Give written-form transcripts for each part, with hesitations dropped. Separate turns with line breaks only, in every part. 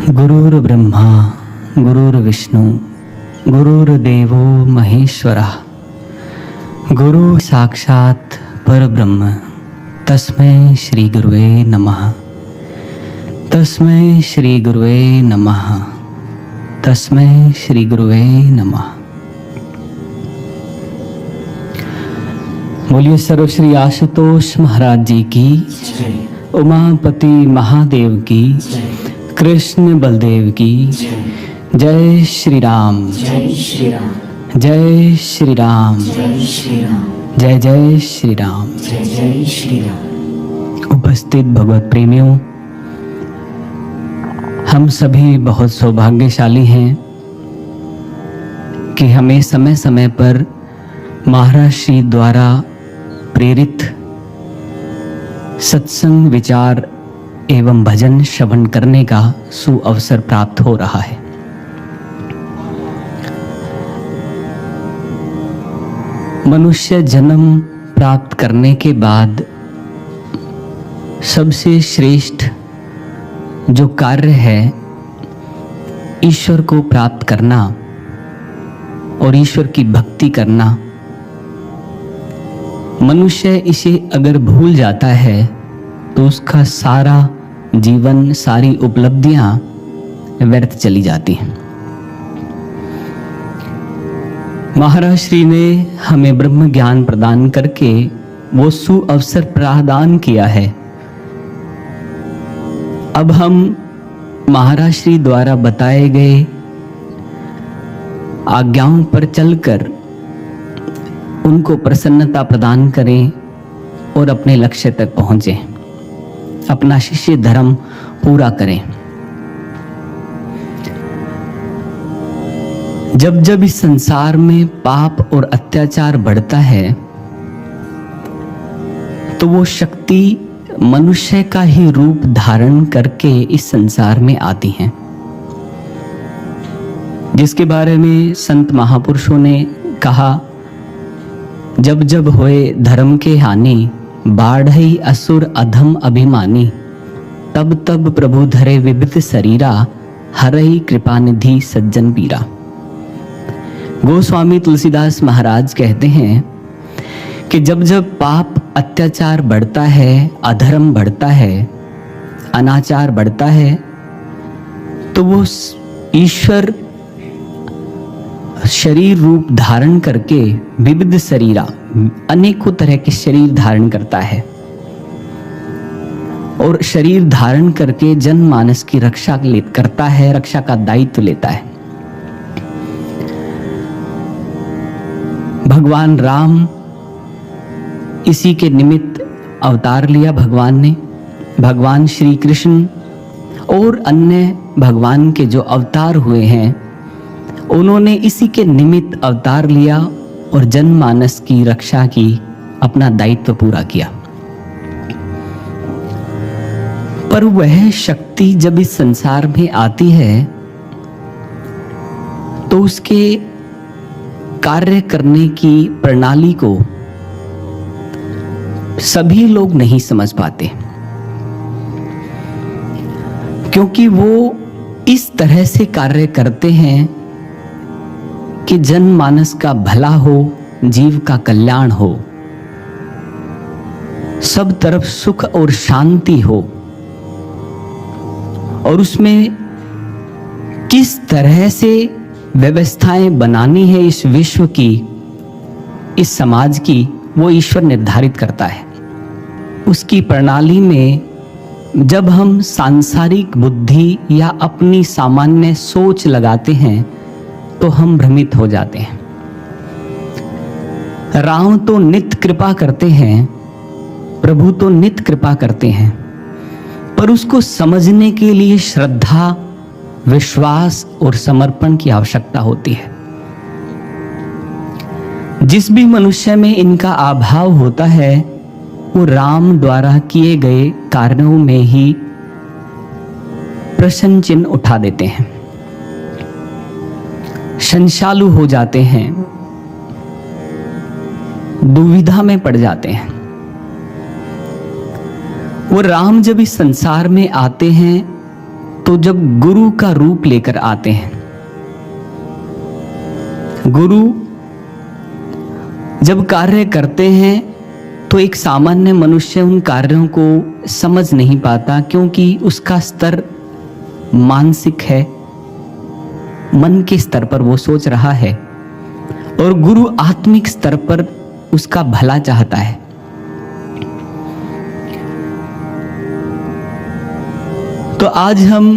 गुरुर्ब्रह्मा गुरुर्विष्णु गुरुर्देवो महेश्वरः गुरु साक्षात् परब्रह्म तस्मै श्री गुरुवे नमः। तस्मै श्री गुरुवे नमः। तस्मै श्री गुरुवे नमः। बोलिए सर्वश्री आशुतोष महाराज जी की, उमापति महादेव की, कृष्ण बलदेव की जय श्री राम।
जय श्री राम।
जय श्री राम।
जय श्री राम।
जय जय श्री राम।
जय जय श्री राम।
उपस्थित भगवत प्रेमियों, हम सभी बहुत सौभाग्यशाली हैं कि हमें समय समय पर महाराज श्री द्वारा प्रेरित सत्संग, विचार एवं भजन श्रवण करने का सुअवसर प्राप्त हो रहा है। मनुष्य जन्म प्राप्त करने के बाद सबसे श्रेष्ठ जो कार्य है ईश्वर को प्राप्त करना और ईश्वर की भक्ति करना। मनुष्य इसे अगर भूल जाता है तो उसका सारा जीवन, सारी उपलब्धियां व्यर्थ चली जाती हैं। महाराज श्री ने हमें ब्रह्म ज्ञान प्रदान करके वो सुअवसर प्रदान किया है। अब हम महाराज श्री द्वारा बताए गए आज्ञाओं पर चलकर उनको प्रसन्नता प्रदान करें और अपने लक्ष्य तक पहुंचे, अपना शिष्य धर्म पूरा करें। जब जब इस संसार में पाप और अत्याचार बढ़ता है तो वो शक्ति मनुष्य का ही रूप धारण करके इस संसार में आती हैं, जिसके बारे में संत महापुरुषों ने कहा, जब जब होए धर्म के हानि, बाढ़ई असुर अधम अभिमानी, तब तब प्रभु धरे विविध शरीरा, हरई कृपा निधि सज्जन पीरा। गोस्वामी तुलसीदास महाराज कहते हैं कि जब जब पाप अत्याचार बढ़ता है, अधर्म बढ़ता है, अनाचार बढ़ता है, तो वो ईश्वर शरीर रूप धारण करके विविध शरीरा, अनेकों तरह के शरीर धारण करता है और शरीर धारण करके जनमानस की रक्षा करता है, रक्षा का दायित्व लेता है। भगवान राम इसी के निमित्त अवतार लिया भगवान ने। भगवान श्री कृष्ण और अन्य भगवान के जो अवतार हुए हैं उन्होंने इसी के निमित्त अवतार लिया और जनमानस की रक्षा की, अपना दायित्व पूरा किया। पर वह शक्ति जब इस संसार में आती है तो उसके कार्य करने की प्रणाली को सभी लोग नहीं समझ पाते, क्योंकि वो इस तरह से कार्य करते हैं कि जनमानस का भला हो, जीव का कल्याण हो, सब तरफ सुख और शांति हो, और उसमें किस तरह से व्यवस्थाएं बनानी है इस विश्व की, इस समाज की, वो ईश्वर निर्धारित करता है। उसकी प्रणाली में जब हम सांसारिक बुद्धि या अपनी सामान्य सोच लगाते हैं तो हम भ्रमित हो जाते हैं। राम तो नित्य कृपा करते हैं, प्रभु तो नित्य कृपा करते हैं, पर उसको समझने के लिए श्रद्धा, विश्वास और समर्पण की आवश्यकता होती है। जिस भी मनुष्य में इनका अभाव होता है वो राम द्वारा किए गए कार्यों में ही प्रश्न चिन्ह उठा देते हैं, संशालु हो जाते हैं, दुविधा में पड़ जाते हैं। वो राम जब इस संसार में आते हैं तो जब गुरु का रूप लेकर आते हैं, गुरु जब कार्य करते हैं तो एक सामान्य मनुष्य उन कार्यों को समझ नहीं पाता, क्योंकि उसका स्तर मानसिक है, मन के स्तर पर वो सोच रहा है, और गुरु आत्मिक स्तर पर उसका भला चाहता है। तो आज हम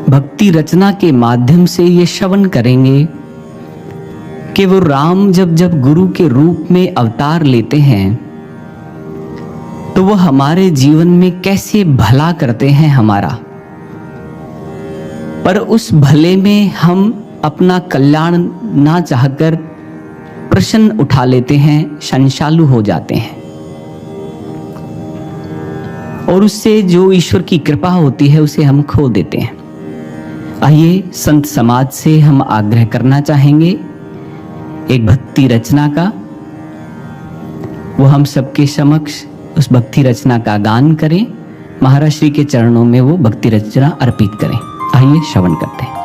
भक्ति रचना के माध्यम से ये श्रवण करेंगे कि वो राम जब जब गुरु के रूप में अवतार लेते हैं तो वो हमारे जीवन में कैसे भला करते हैं हमारा, पर उस भले में हम अपना कल्याण ना चाहकर प्रश्न उठा लेते हैं, संशालु हो जाते हैं, और उससे जो ईश्वर की कृपा होती है उसे हम खो देते हैं। आइए संत समाज से हम आग्रह करना चाहेंगे एक भक्ति रचना का, वो हम सबके समक्ष उस भक्ति रचना का गान करें, महाराज श्री के चरणों में वो भक्ति रचना अर्पित करें। आइए श्रवण करते हैं।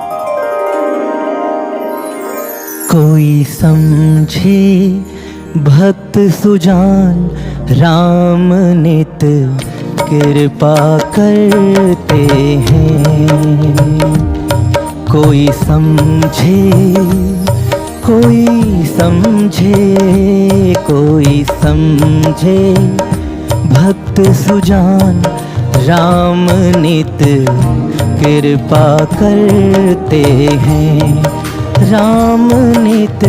कोई समझे भक्त सुजान राम नित कृपा करते हैं, कोई समझे कोई समझे कोई समझे भक्त सुजान राम नित कृपा करते हैं, राम नित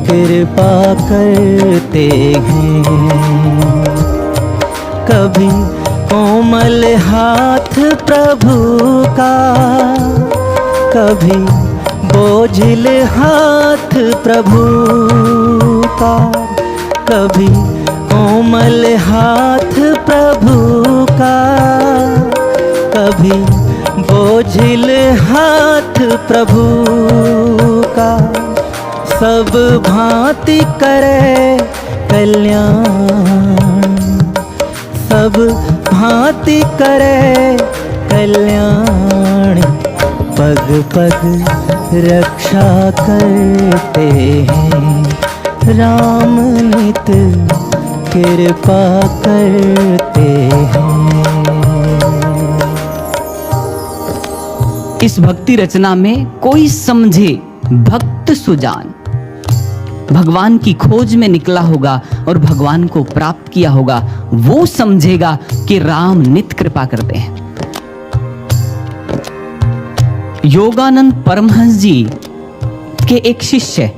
कृपा करते हैं। कभी कोमल हाथ प्रभु का, कभी बोझिल हाथ प्रभु का, कभी कोमल हाथ प्रभु का, कभी बोझिल हाथ प्रभु का, सब भांति करे कल्याण, सब भांति करे कल्याण, पग पग रक्षा करते हैं, राम नित कृपा करते हैं।
इस भक्ति रचना में कोई समझे भक्त सुजान भगवान की खोज में निकला होगा और भगवान को प्राप्त किया होगा, वो समझेगा कि राम नित कृपा करते हैं। योगानंद परमहंस जी के एक शिष्य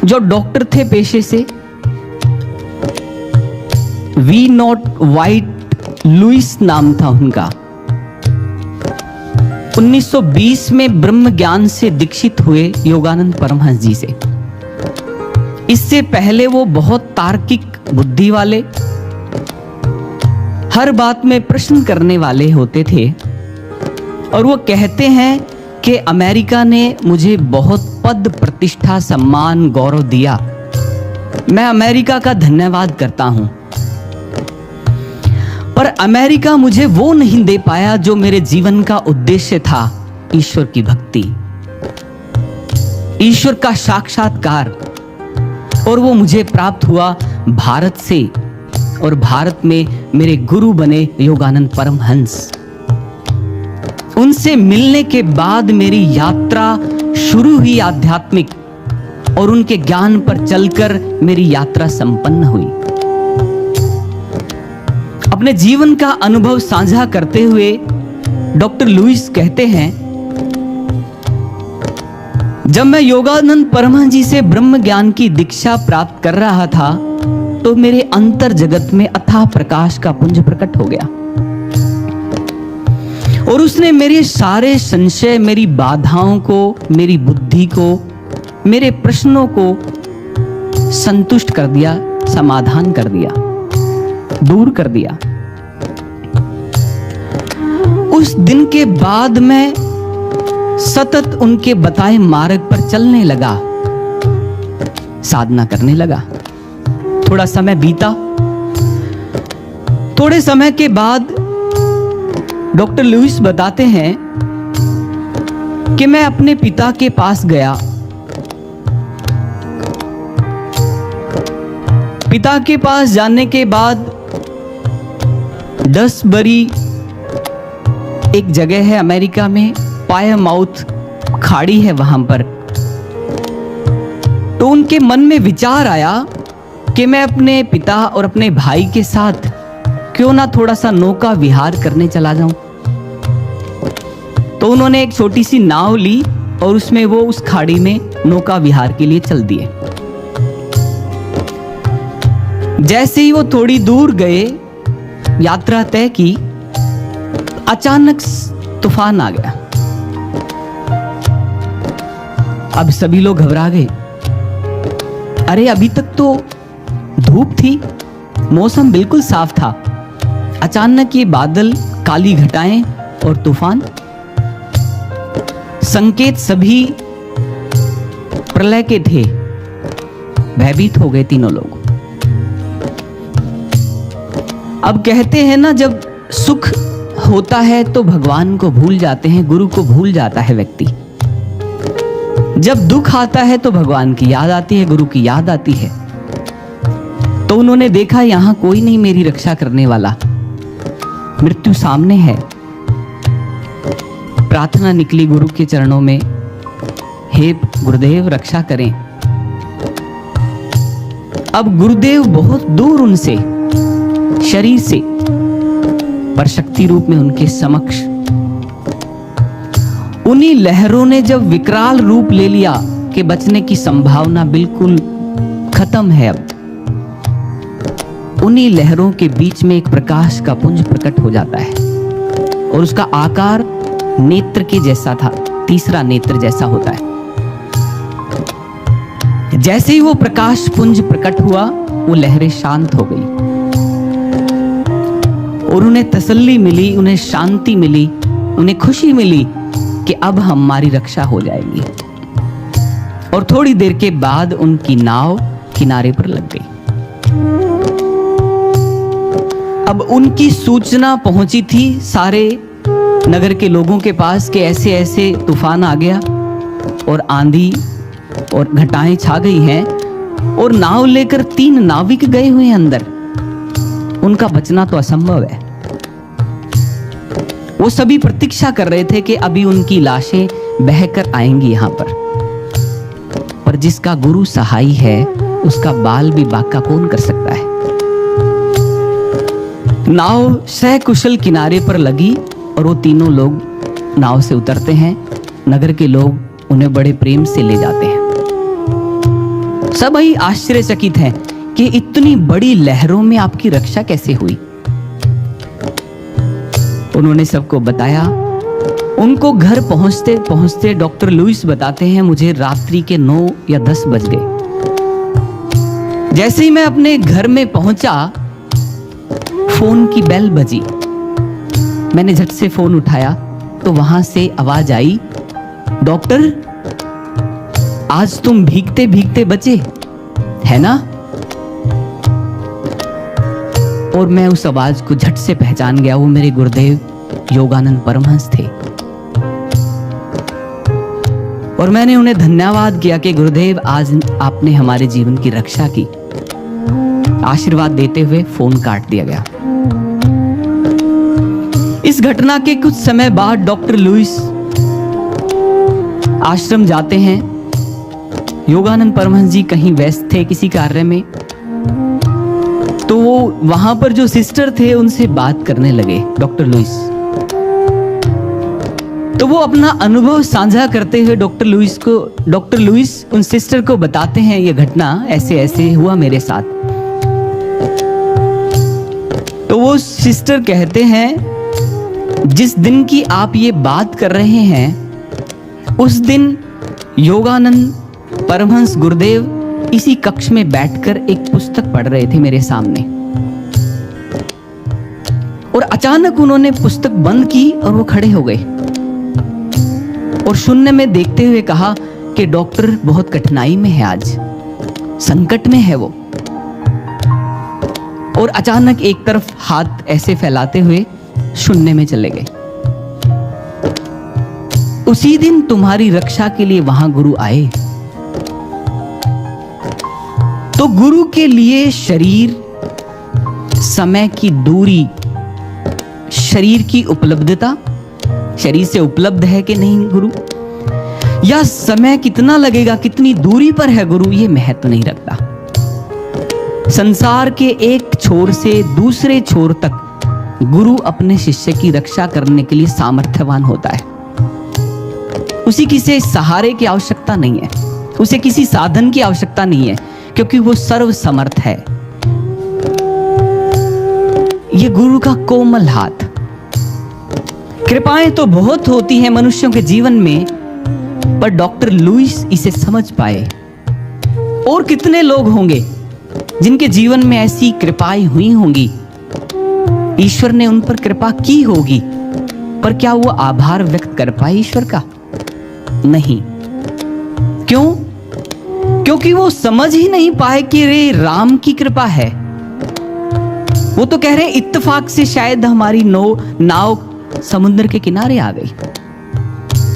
जो डॉक्टर थे पेशे से, वी नॉट वाइट लुइस नाम था उनका, 1920 में ब्रह्म ज्ञान से दीक्षित हुए योगानंद परमहंस जी से। इससे पहले वो बहुत तार्किक बुद्धि वाले, हर बात में प्रश्न करने वाले होते थे, और वो कहते हैं कि अमेरिका ने मुझे बहुत पद प्रतिष्ठा सम्मान गौरव दिया, मैं अमेरिका का धन्यवाद करता हूं, पर अमेरिका मुझे वो नहीं दे पाया जो मेरे जीवन का उद्देश्य था, ईश्वर की भक्ति, ईश्वर का साक्षात्कार, और वो मुझे प्राप्त हुआ भारत से, और भारत में मेरे गुरु बने योगानंद परमहंस। उनसे मिलने के बाद मेरी यात्रा शुरू हुई आध्यात्मिक, और उनके ज्ञान पर चलकर मेरी यात्रा संपन्न हुई। अपने जीवन का अनुभव साझा करते हुए डॉक्टर लुइस कहते हैं, जब मैं योगानंद परमहंस जी से ब्रह्म ज्ञान की दीक्षा प्राप्त कर रहा था तो मेरे अंतर जगत में अथाह प्रकाश का पुंज प्रकट हो गया, और उसने मेरे सारे संशय, मेरी बाधाओं को, मेरी बुद्धि को, मेरे प्रश्नों को संतुष्ट कर दिया, समाधान कर दिया, दूर कर दिया। उस दिन के बाद मैं सतत उनके बताए मार्ग पर चलने लगा, साधना करने लगा। थोड़ा समय बीता थोड़े समय के बाद डॉक्टर लुईस बताते हैं कि मैं अपने पिता के पास गया। पिता के पास जाने के बाद डसबरी एक जगह है अमेरिका में, पायमाउथ खाड़ी है वहां पर। तो उनके मन में विचार आया कि मैं अपने पिता और अपने भाई के साथ क्यों ना थोड़ा सा नौका विहार करने चला जाऊं। तो उन्होंने एक छोटी सी नाव ली और उसमें वो उस खाड़ी में नौका विहार के लिए चल दिए। जैसे ही वो थोड़ी दूर गए, यात्रा तय की, अचानक तूफान आ गया। अब सभी लोग घबरा गए। अरे अभी तक तो धूप थी, मौसम बिल्कुल साफ था, अचानक ये बादल, काली घटाएं और तूफान। संकेत सभी प्रलय के थे। भयभीत हो गए तीनों लोग। अब कहते हैं ना, जब सुख होता है तो भगवान को भूल जाते हैं, गुरु को भूल जाता है व्यक्ति। जब दुख आता है तो भगवान की याद आती है, गुरु की याद आती है। तो उन्होंने देखा यहां कोई नहीं मेरी रक्षा करने वाला, मृत्यु सामने है। प्रार्थना निकली गुरु के चरणों में, हे गुरुदेव रक्षा करें। अब गुरुदेव बहुत दूर उनसे, शरीर से, पर शक्ति रूप में उनके समक्ष। उन्हीं लहरों ने जब विकराल रूप ले लिया कि बचने की संभावना बिल्कुल खत्म है, अब उन्हीं लहरों के बीच में एक प्रकाश का पुंज प्रकट हो जाता है और उसका आकार नेत्र के जैसा था, तीसरा नेत्र जैसा होता है। जैसे ही वो प्रकाश पुंज प्रकट हुआ, वो लहरें शांत हो गई और उन्हें तसल्ली मिली, उन्हें शांति मिली, उन्हें खुशी मिली कि अब हमारी रक्षा हो जाएगी। और थोड़ी देर के बाद उनकी नाव किनारे पर लग गई। अब उनकी सूचना पहुंची थी सारे नगर के लोगों के पास कि ऐसे ऐसे तूफान आ गया और आंधी और घटाएं छा गई हैं और नाव लेकर 3 नाविक गए हुए हैं अंदर। उनका बचना तो असंभव है। वो सभी प्रतीक्षा कर रहे थे कि अभी उनकी लाशें बहकर आएंगी यहां पर जिसका गुरु सहाय है, उसका बाल भी बांका कौन कर सकता है। नाव सकुशल किनारे पर लगी और वो तीनों लोग नाव से उतरते हैं। नगर के लोग उन्हें बड़े प्रेम से ले जाते हैं। सभी आश्चर्यचकित हैं कि इतनी बड़ी लहरों में आपकी रक्षा कैसे हुई। उन्होंने सबको बताया। उनको घर पहुंचते पहुंचते डॉक्टर लुईस बताते हैं, मुझे रात्रि के 9 या 10 बज गए। जैसे ही मैं अपने घर में पहुंचा, फोन की बेल बजी। मैंने झट से फोन उठाया तो वहां से आवाज आई, डॉक्टर आज तुम भीगते भीगते बचे, है ना? और मैं उस आवाज को झट से पहचान गया। वो मेरे गुरुदेव योगानंद परमहंस थे। और मैंने उन्हें धन्यवाद किया कि गुरुदेव आज आपने हमारे जीवन की रक्षा की। आशीर्वाद देते हुए फोन काट दिया गया। इस घटना के कुछ समय बाद डॉक्टर लुईस आश्रम जाते हैं। योगानंद परमहंस जी कहीं व्यस्त थे किसी कार्य में, तो वो वहां पर जो सिस्टर थे उनसे बात करने लगे डॉक्टर लुईस। तो वो अपना अनुभव साझा करते हुए डॉक्टर लुईस उन सिस्टर को बताते हैं, ये घटना ऐसे ऐसे हुआ मेरे साथ। तो वो सिस्टर कहते हैं, जिस दिन की आप ये बात कर रहे हैं, उस दिन योगानंद परमहंस गुरुदेव इसी कक्ष में बैठकर एक पुस्तक पढ़ रहे थे मेरे सामने। और अचानक उन्होंने पुस्तक बंद की और वो खड़े हो गए और शून्य में देखते हुए कहा कि डॉक्टर बहुत कठिनाई में है, आज संकट में है वो। और अचानक एक तरफ हाथ ऐसे फैलाते हुए शून्य में चले गए। उसी दिन तुम्हारी रक्षा के लिए वहां गुरु आए। तो गुरु के लिए शरीर, समय की दूरी, शरीर की उपलब्धता, शरीर से उपलब्ध है कि नहीं गुरु, या समय कितना लगेगा, कितनी दूरी पर है गुरु, ये महत्व नहीं रखता। संसार के एक छोर से दूसरे छोर तक गुरु अपने शिष्य की रक्षा करने के लिए सामर्थ्यवान होता है। उसे किसी सहारे की आवश्यकता नहीं है, उसे किसी साधन की आवश्यकता नहीं है, क्योंकि वो सर्व समर्थ है। ये गुरु का कोमल हाथ। कृपाएं तो बहुत होती हैं मनुष्यों के जीवन में, पर डॉक्टर लुईस इसे समझ पाए। और कितने लोग होंगे जिनके जीवन में ऐसी कृपाएं हुई होंगी, ईश्वर ने उन पर कृपा की होगी, पर क्या वो आभार व्यक्त कर पाए ईश्वर का? नहीं। क्यों? क्योंकि वो समझ ही नहीं पाए कि रे राम की कृपा है। वो तो कह रहे इत्तेफाक से शायद हमारी नाव समुद्र के किनारे आ गई।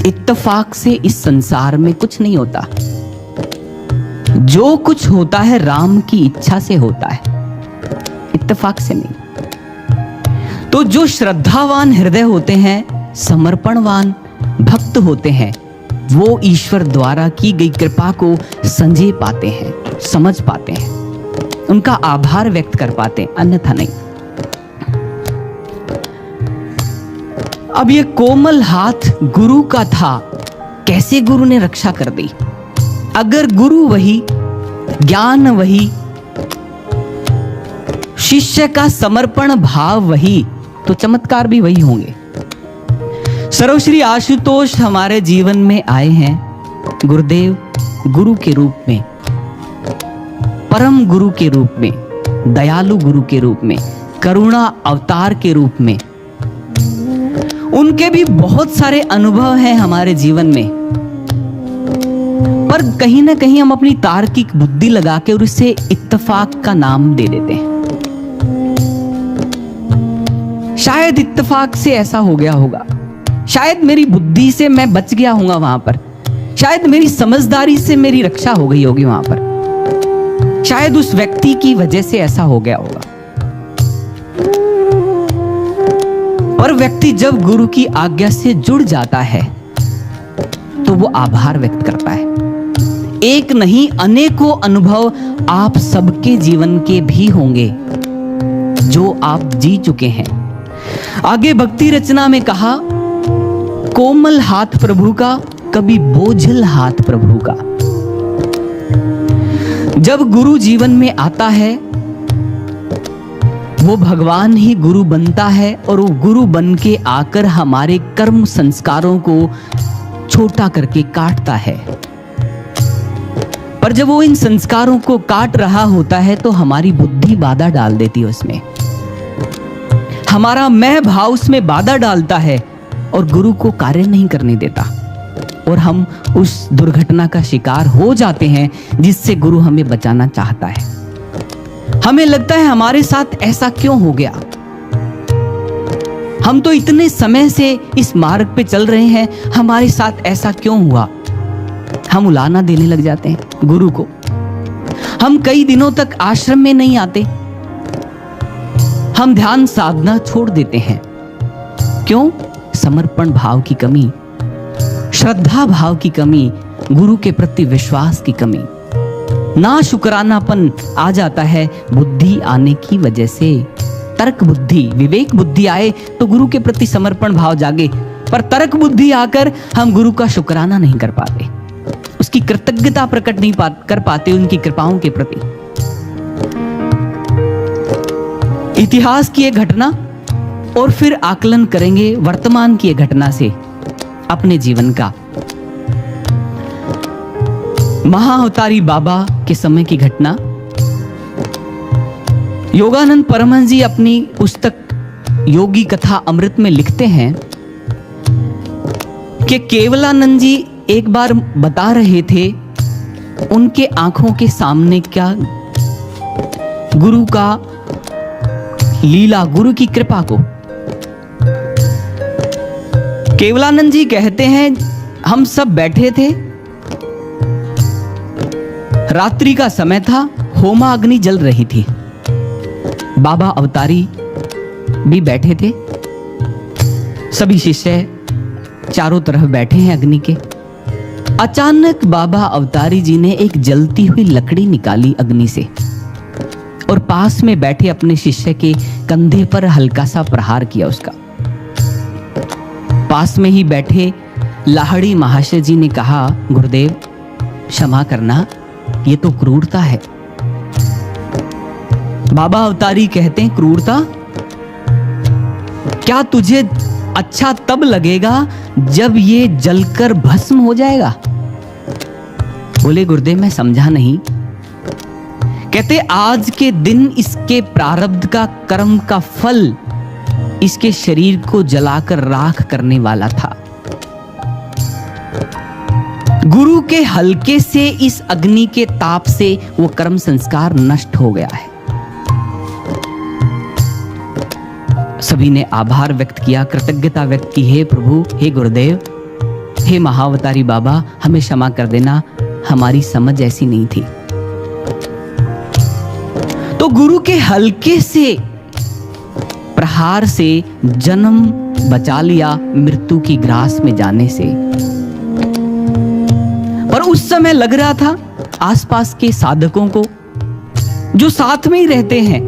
इत्तेफाक से इस संसार में कुछ नहीं होता। जो कुछ होता है राम की इच्छा से होता है, इत्तेफाक से नहीं। तो जो श्रद्धावान हृदय होते हैं, समर्पणवान भक्त होते हैं, वो ईश्वर द्वारा की गई कृपा को समझे पाते हैं, समझ पाते हैं, उनका आभार व्यक्त कर पाते हैं, अन्यथा नहीं। अब ये कोमल हाथ गुरु का था, कैसे गुरु ने रक्षा कर दी? अगर गुरु वही, ज्ञान वही, शिष्य का समर्पण भाव वही, तो चमत्कार भी वही होंगे। सर्वश्री आशुतोष हमारे जीवन में आए हैं गुरुदेव गुरु के रूप में, परम गुरु के रूप में, दयालु गुरु के रूप में, करुणा अवतार के रूप में। उनके भी बहुत सारे अनुभव हैं हमारे जीवन में, पर कहीं ना कहीं हम अपनी तार्किक बुद्धि लगा के और इसे इत्तेफाक का नाम दे देते हैं। शायद इत्तेफाक से ऐसा हो गया होगा, शायद मेरी बुद्धि से मैं बच गया हूंगा वहां पर, शायद मेरी समझदारी से मेरी रक्षा हो गई होगी वहां पर, शायद उस व्यक्ति की वजह से ऐसा हो गया होगा। और व्यक्ति जब गुरु की आज्ञा से जुड़ जाता है तो वो आभार व्यक्त करता है। एक नहीं अनेकों अनुभव आप सबके जीवन के भी होंगे जो आप जी चुके हैं। आगे भक्ति रचना में कहा, कोमल हाथ प्रभु का, कभी बोझल हाथ प्रभु का। जब गुरु जीवन में आता है वो भगवान ही गुरु बनता है, और वो गुरु बन के आकर हमारे कर्म संस्कारों को छोटा करके काटता है। पर जब वो इन संस्कारों को काट रहा होता है तो हमारी बुद्धि बाधा डाल देती है उसमें, हमारा मैं भाव उसमें बाधा डालता है और गुरु को कार्य नहीं करने देता, और हम उस दुर्घटना का शिकार हो जाते हैं जिससे गुरु हमें बचाना चाहता है। हमें लगता है हमारे साथ ऐसा क्यों हो गया, हम तो इतने समय से इस मार्ग पे चल रहे हैं, हमारे साथ ऐसा क्यों हुआ। हम उलाहना देने लग जाते हैं गुरु को। हम कई दिनों तक आश्रम में नहीं आते, हम ध्यान साधना छोड़ देते हैं। क्यों? समर्पण भाव की कमी, श्रद्धा भाव की कमी, गुरु के प्रति विश्वास की कमी, ना शुक्रानापन आ जाता है बुद्धि आने की वजह से। तर्क बुद्धि, विवेक बुद्धि आए तो गुरु के प्रति समर्पण भाव जागे, पर तर्क बुद्धि आकर हम गुरु का शुक्राना नहीं कर पाते, उसकी कृतज्ञता प्रकट नहीं कर पाते उनकी कृपाओं के प्रति। इतिहास की एक घटना और फिर आकलन करेंगे वर्तमान की एक घटना से अपने जीवन का। महाअवतारी बाबा के समय की घटना। योगानंद परमहंस जी अपनी पुस्तक योगी कथा अमृत में लिखते हैं कि केवलानंद जी एक बार बता रहे थे, उनके आंखों के सामने क्या गुरु का लीला, गुरु की कृपा को। केवलानंद जी कहते हैं, हम सब बैठे थे, रात्रि का समय था, होमा अग्नि जल रही थी, बाबा अवतारी भी बैठे थे, सभी शिष्य चारों तरफ बैठे हैं अग्नि के। अचानक बाबा अवतारी जी ने एक जलती हुई लकड़ी निकाली अग्नि से और पास में बैठे अपने शिष्य के कंधे पर हल्का सा प्रहार किया उसका। पास में ही बैठे लाहड़ी महाशय जी ने कहा, गुरुदेव क्षमा करना, ये तो क्रूरता है। बाबा अवतारी कहते हैं, क्रूरता? क्या तुझे अच्छा तब लगेगा जब ये जलकर भस्म हो जाएगा? बोले, गुरुदेव मैं समझा नहीं। कहते, आज के दिन इसके प्रारब्ध का कर्म का फल इसके शरीर को जलाकर राख करने वाला था। गुरु के हल्के से इस अग्नि के ताप से वो कर्म संस्कार नष्ट हो गया है। सभी ने आभार व्यक्त किया, कृतज्ञता व्यक्त की, हे प्रभु, हे गुरुदेव, हे महाअवतारी बाबा, हमें क्षमा कर देना, हमारी समझ ऐसी नहीं थी। तो गुरु के हल्के से प्रहार से जन्म बचा लिया मृत्यु की ग्रास में जाने से। पर उस समय लग रहा था आसपास के साधकों को, जो साथ में ही रहते हैं,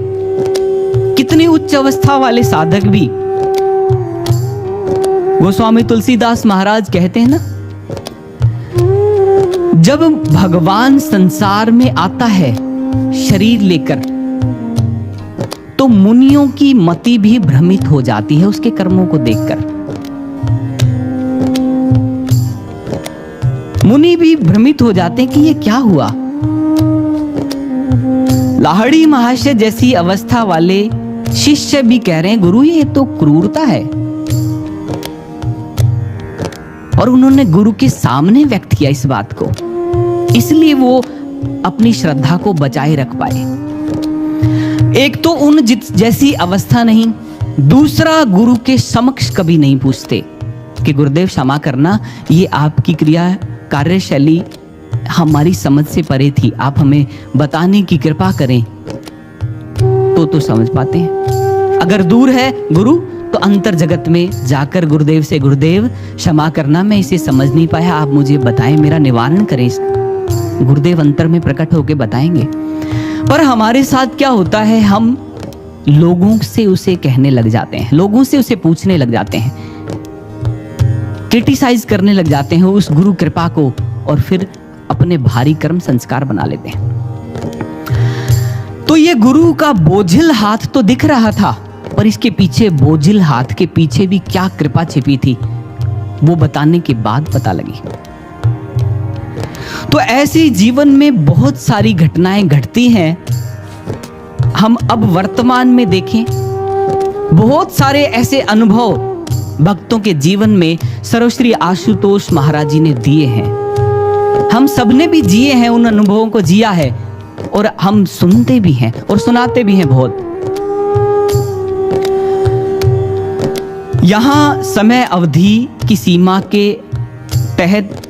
कितनी उच्च अवस्था वाले साधक भी। गोस्वामी तुलसीदास महाराज कहते हैं ना, जब भगवान संसार में आता है शरीर लेकर, तो मुनियों की मति भी भ्रमित हो जाती है उसके कर्मों को देखकर। मुनि भी भ्रमित हो जाते हैं कि ये क्या हुआ। लाहड़ी महाशय जैसी अवस्था वाले शिष्य भी कह रहे हैं, गुरु ये तो क्रूरता है। और उन्होंने गुरु के सामने व्यक्त किया इस बात को, इसलिए वो अपनी श्रद्धा को बचाए रख पाए। एक तो उन जैसी अवस्था नहीं, दूसरा गुरु के समक्ष कभी नहीं पूछते कि गुरुदेव क्षमा करना, ये आपकी क्रिया कार्यशैली हमारी समझ से परे थी, आप हमें बताने की कृपा करें, तो समझ पाते हैं। अगर दूर है गुरु, तो अंतर जगत में जाकर गुरुदेव से, गुरुदेव क्षमा करना, मैं इसे समझ नहीं पाया, आप मुझे बताएं, मेरा निवारण करें। गुरुदेव अंतर में प्रकट होकर बताएंगे। पर हमारे साथ क्या होता है, हम लोगों से उसे कहने लग जाते हैं, लोगों से उसे पूछने लग जाते हैं, क्रिटिसाइज करने लग जाते हैं उस गुरु कृपा को, और फिर अपने भारी कर्म संस्कार बना लेते हैं। तो ये गुरु का बोझिल हाथ तो दिख रहा था, पर इसके पीछे, बोझिल हाथ के पीछे भी क्या कृपा छिपी थी, वो बताने के बाद पता लगी। तो ऐसी जीवन में बहुत सारी घटनाएं घटती हैं। हम अब वर्तमान में देखें, बहुत सारे ऐसे अनुभव भक्तों के जीवन में सर्वश्री आशुतोष महाराज जी ने दिए हैं। हम सबने भी जिए हैं, उन अनुभवों को जिया है, और हम सुनते भी हैं और सुनाते भी हैं बहुत। यहां समय अवधि की सीमा के तहत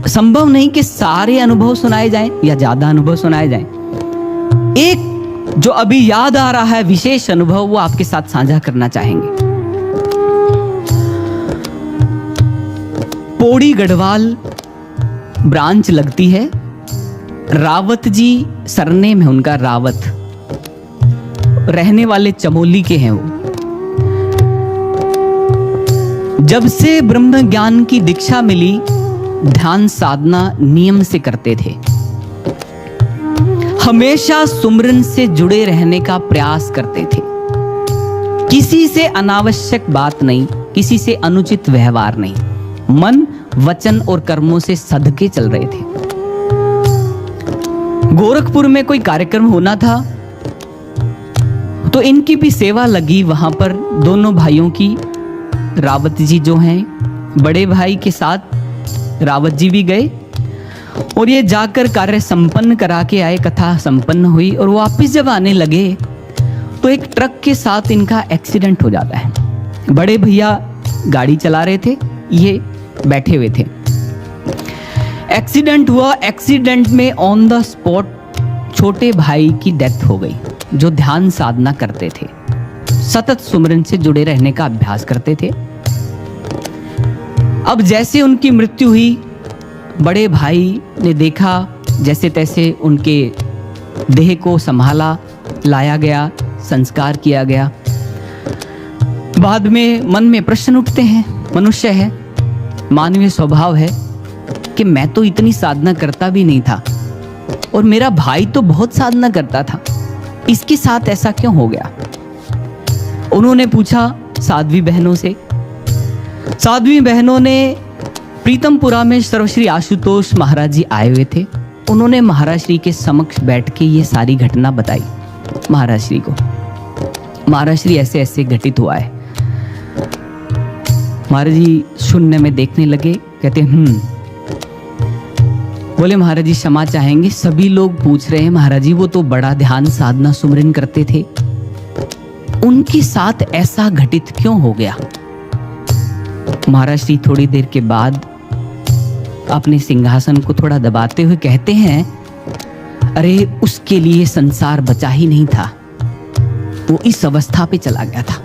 संभव नहीं कि सारे अनुभव सुनाए जाएं या ज्यादा अनुभव सुनाए जाएं। एक जो अभी याद आ रहा है विशेष अनुभव, वो आपके साथ साझा करना चाहेंगे। पौड़ी गढ़वाल ब्रांच लगती है, रावत जी सरनेम है उनका, रावत, रहने वाले चमोली के हैं वो। जब से ब्रह्म ज्ञान की दीक्षा मिली, ध्यान साधना नियम से करते थे, हमेशा सुमरन से जुड़े रहने का प्रयास करते थे, किसी से अनावश्यक बात नहीं, किसी से अनुचित व्यवहार नहीं, मन वचन और कर्मों से सदके चल रहे थे। गोरखपुर में कोई कार्यक्रम होना था, तो इनकी भी सेवा लगी वहां पर, दोनों भाइयों की। रावत जी जो हैं, बड़े भाई के साथ रावत जी भी गए, और ये जाकर कार्य संपन्न करा के आए, कथा संपन्न हुई, और वापिस जब आने लगे तो एक ट्रक के साथ इनका एक्सीडेंट हो जाता है। बड़े भैया गाड़ी चला रहे थे, ये बैठे हुए थे। एक्सीडेंट हुआ। एक्सीडेंट में ऑन द स्पॉट छोटे भाई की डेथ हो गई, जो ध्यान साधना करते थे, सतत सुमिरन से जुड़े रहने का अभ्यास करते थे। अब जैसे उनकी मृत्यु हुई, बड़े भाई ने देखा, जैसे तैसे उनके देह को संभाला, लाया गया, संस्कार किया गया। बाद में मन में प्रश्न उठते हैं, मनुष्य है, मानवीय स्वभाव है कि मैं तो इतनी साधना करता भी नहीं था और मेरा भाई तो बहुत साधना करता था, इसके साथ ऐसा क्यों हो गया। उन्होंने पूछा साध्वी बहनों से। साध्वी बहनों ने, प्रीतमपुरा में सर्वश्री आशुतोष महाराज जी आए हुए थे, उन्होंने महाराज श्री के समक्ष बैठ के ये सारी घटना बताई महाराज श्री को। महाराज श्री ऐसे ऐसे घटित हुआ है। महाराज जी शून्य में देखने लगे, कहते बोले महाराज जी क्षमा चाहेंगे, सभी लोग पूछ रहे हैं महाराज जी वो तो बड़ा ध्यान साधना सुमरन करते थे, उनके साथ ऐसा घटित क्यों हो गया। महाराज श्री थोड़ी देर के बाद अपने सिंहासन को थोड़ा दबाते हुए कहते हैं, अरे उसके लिए संसार बचा ही नहीं था, वो इस अवस्था पे चला गया था।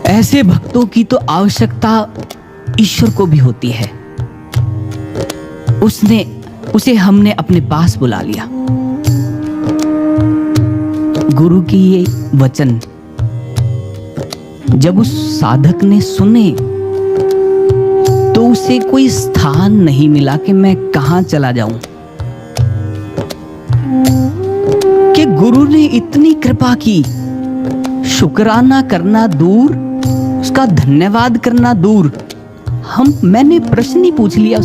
ऐसे भक्तों की तो आवश्यकता ईश्वर को भी होती है। उसे हमने अपने पास बुला लिया। गुरु की ये वचन जब उस साधक ने सुने तो उसे कोई स्थान नहीं मिला कि मैं कहां चला जाऊं, कि गुरु ने इतनी कृपा की। शुक्राना करना दूर, उसका धन्यवाद करना दूर, मैंने प्रश्न ही पूछ लिया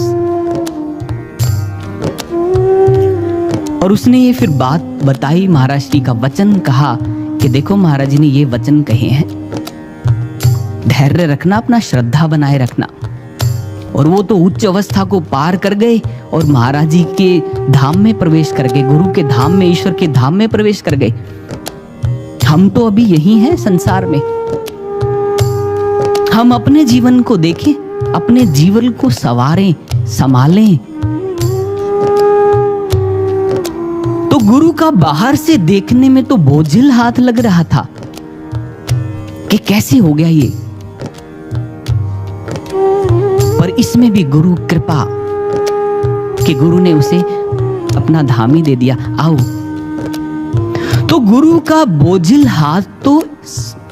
और उसने ये फिर बात बताई, महाराज श्री का वचन कहा कि देखो महाराज जी ने ये वचन कहे हैं, धैर्य रखना, अपना श्रद्धा बनाए रखना। और वो तो उच्च अवस्था को पार कर गए और महाराज जी के धाम में प्रवेश कर गए, गुरु के धाम में, ईश्वर के धाम में प्रवेश कर गए। हम तो अभी यही हैं संसार में। हम अपने जीवन को देखें, अपने जीवन को संवारें, संभालें। तो गुरु का बाहर से देखने में तो बोझिल हाथ लग रहा था कि कैसे हो गया ये, पर इसमें भी गुरु कृपा कि गुरु ने उसे अपना धाम ही दे दिया। आओ, तो गुरु का बोझिल हाथ तो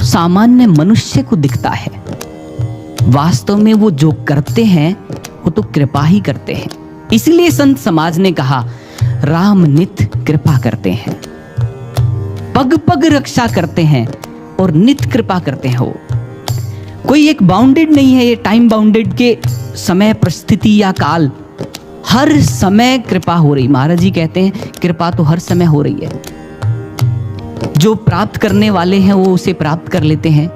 सामान्य मनुष्य को दिखता है, वास्तव में वो जो करते हैं वो तो कृपा ही करते हैं। इसलिए संत समाज ने कहा, राम नित कृपा करते हैं, पग पग रक्षा करते हैं और नित कृपा करते हैं। वो कोई एक बाउंडेड नहीं है, ये टाइम बाउंडेड के समय, परिस्थिति या काल, हर समय कृपा हो रही। महाराज जी कहते हैं कृपा तो हर समय हो रही है। जो प्राप्त करने वाले हैं वो उसे प्राप्त कर लेते हैं।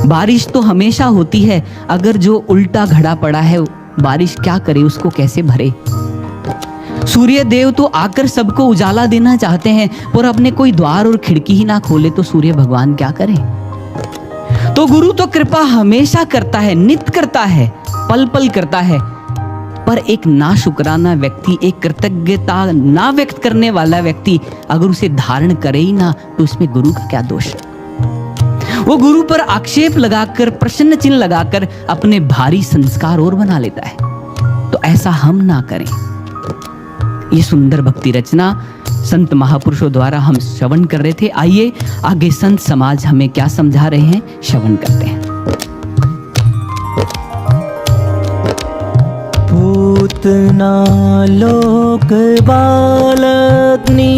बारिश तो हमेशा होती है, अगर जो उल्टा घड़ा पड़ा है बारिश क्या करे, उसको कैसे भरे। सूर्य देव तो आकर सबको उजाला देना चाहते हैं, पर अपने कोई द्वार और खिड़की ही ना खोले तो सूर्य भगवान क्या करें। तो गुरु तो कृपा हमेशा करता है, नित्य करता है, पल पल करता है। पर एक ना शुक्राना व्यक्ति, एक कृतज्ञता ना व्यक्त करने वाला व्यक्ति अगर उसे धारण करे ही ना, तो उसमें गुरु का क्या दोष। वो गुरु पर आक्षेप लगाकर, प्रश्न चिन्ह लगाकर अपने भारी संस्कार और बना लेता है। तो ऐसा हम ना करें। ये सुंदर भक्ति रचना संत महापुरुषों द्वारा हम श्रवण कर रहे थे। आइए आगे संत समाज हमें क्या समझा रहे हैं, श्रवण करते हैं।
पूतना लोक बालग्नि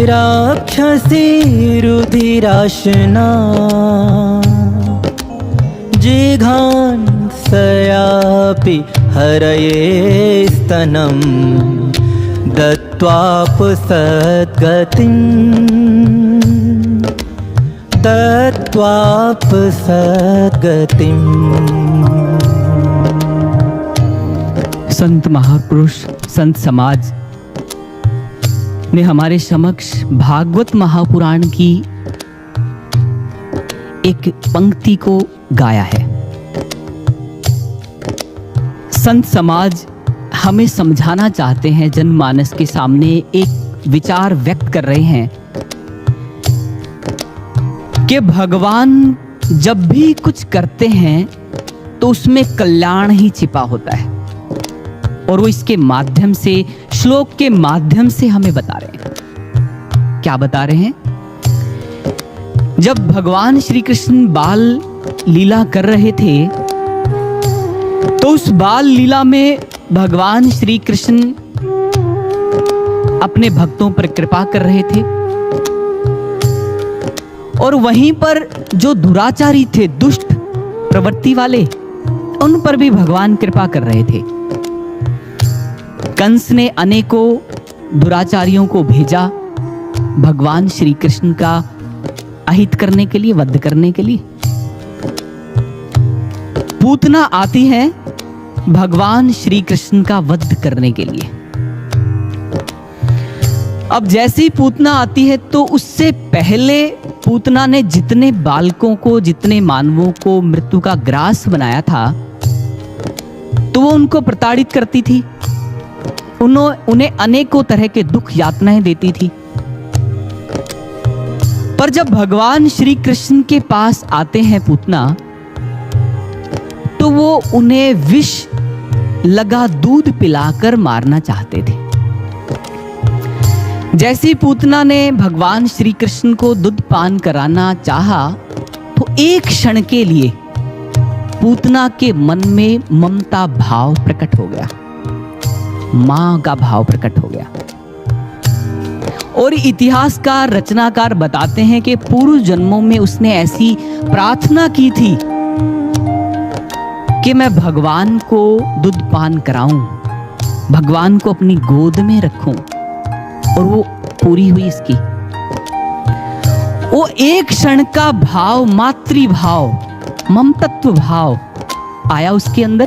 राक्षसी रुधिराशना जिघांसयापि हरये स्तनं दत्त्वाप सद्गतिम्।
संत महापुरुष, संत समाज ने हमारे समक्ष भागवत महापुराण की एक पंक्ति को गाया है। संत समाज हमें समझाना चाहते हैं, जनमानस के सामने एक विचार व्यक्त कर रहे हैं कि भगवान जब भी कुछ करते हैं तो उसमें कल्याण ही छिपा होता है, और वो इसके माध्यम से, श्लोक के माध्यम से हमें बता रहे हैं। क्या बता रहे हैं? जब भगवान श्री कृष्ण बाल लीला कर रहे थे तो उस बाल लीला में भगवान श्री कृष्ण अपने भक्तों पर कृपा कर रहे थे, और वहीं पर जो दुराचारी थे, दुष्ट प्रवृत्ति वाले, उन पर भी भगवान कृपा कर रहे थे। कंस ने अनेकों दुराचारियों को भेजा भगवान श्री कृष्ण का अहित करने के लिए, वध करने के लिए। पूतना आती है भगवान श्री कृष्ण का वध करने के लिए। अब जैसी पूतना आती है तो उससे पहले पूतना ने जितने बालकों को, जितने मानवों को मृत्यु का ग्रास बनाया था, तो वो उनको प्रताड़ित करती थी, उन्हें अनेकों तरह के दुख यातनाएं देती थी। पर जब भगवान श्री कृष्ण के पास आते हैं पूतना, तो वो उन्हें विष लगा दूध पिलाकर मारना चाहते थे। जैसी पूतना ने भगवान श्री कृष्ण को दूध पान कराना चाहा, तो एक क्षण के लिए पूतना के मन में ममता भाव प्रकट हो गया, मां का भाव प्रकट हो गया। और इतिहासकार, रचनाकार बताते हैं कि पूर्व जन्मों में उसने ऐसी प्रार्थना की थी कि मैं भगवान को दूध पान कराऊं, भगवान को अपनी गोद में रखूं, और वो पूरी हुई इसकी। वो एक क्षण का भाव, मातृभाव, ममतत्व भाव आया उसके अंदर,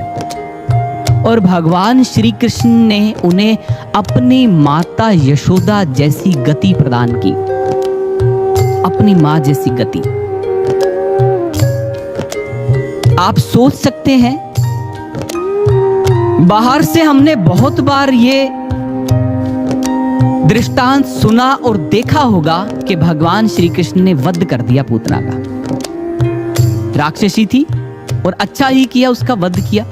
और भगवान श्री कृष्ण ने उन्हें अपनी माता यशोदा जैसी गति प्रदान की, अपनी मां जैसी गति। आप सोच सकते हैं, बाहर से हमने बहुत बार ये दृष्टांत सुना और देखा होगा कि भगवान श्री कृष्ण ने वध कर दिया पूतना का। राक्षसी थी और अच्छा ही किया, उसका वध किया।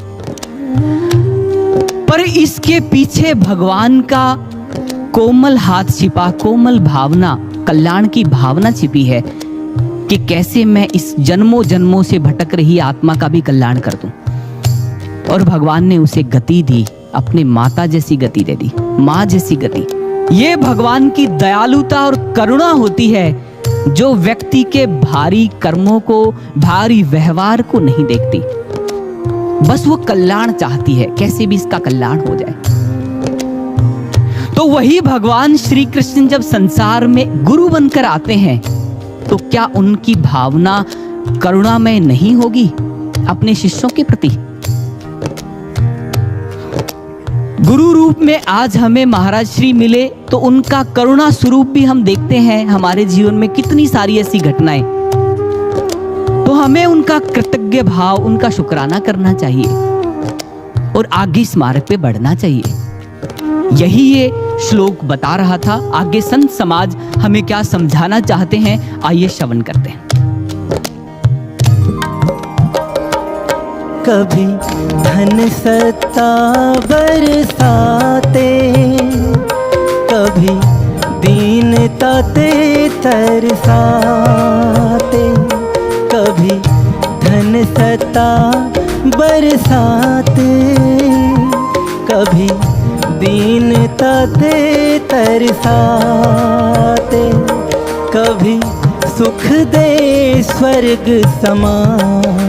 पर इसके पीछे भगवान का कोमल हाथ छिपा, कोमल भावना, कल्याण की भावना छिपी है कि कैसे मैं इस जन्मों जन्मों से भटक रही आत्मा का भी कल्याण कर दूं। और भगवान ने उसे गति दी, अपने माता जैसी गति दे दी, मां जैसी गति। ये भगवान की दयालुता और करुणा होती है, जो व्यक्ति के भारी कर्मों को, भारी व्यवहार को नहीं देखती, बस वो कल्याण चाहती है, कैसे भी इसका कल्याण हो जाए। तो वही भगवान श्री कृष्ण जब संसार में गुरु बनकर आते हैं, तो क्या उनकी भावना करुणामय नहीं होगी अपने शिष्यों के प्रति? गुरु रूप में आज हमें महाराज श्री मिले, तो उनका करुणा स्वरूप भी हम देखते हैं हमारे जीवन में कितनी सारी ऐसी घटनाएं। तो हमें उनका कृतज्ञ भाव, उनका शुक्राना करना चाहिए और आगे इस मार्ग पे बढ़ना चाहिए। यही ये श्लोक बता रहा था। आगे संत समाज हमें क्या समझाना चाहते हैं, आइए श्रवण करते हैं।
कभी धन सत्ता बरसाते, कभी दीनता ते तरसाते, कभी धन सत्ता बरसाते, कभी दीनता ते तरसाते, कभी सुख दे स्वर्ग समान,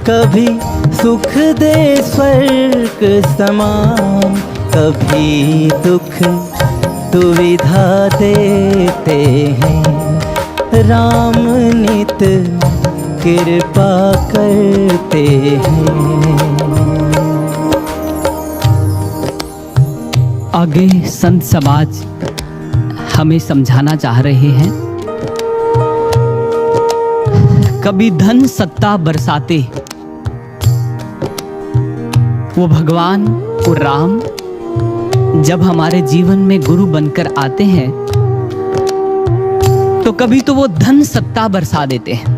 कभी सुख दे स्वर्ग समान, कभी दुख दुविधा देते हैं, राम नित कृपा करते हैं।
आगे संत समाज हमें समझाना चाह रहे हैं, कभी धन सत्ता बरसाते वो भगवान और राम जब हमारे जीवन में गुरु बनकर आते हैं तो कभी तो वो धन सत्ता बरसा देते हैं,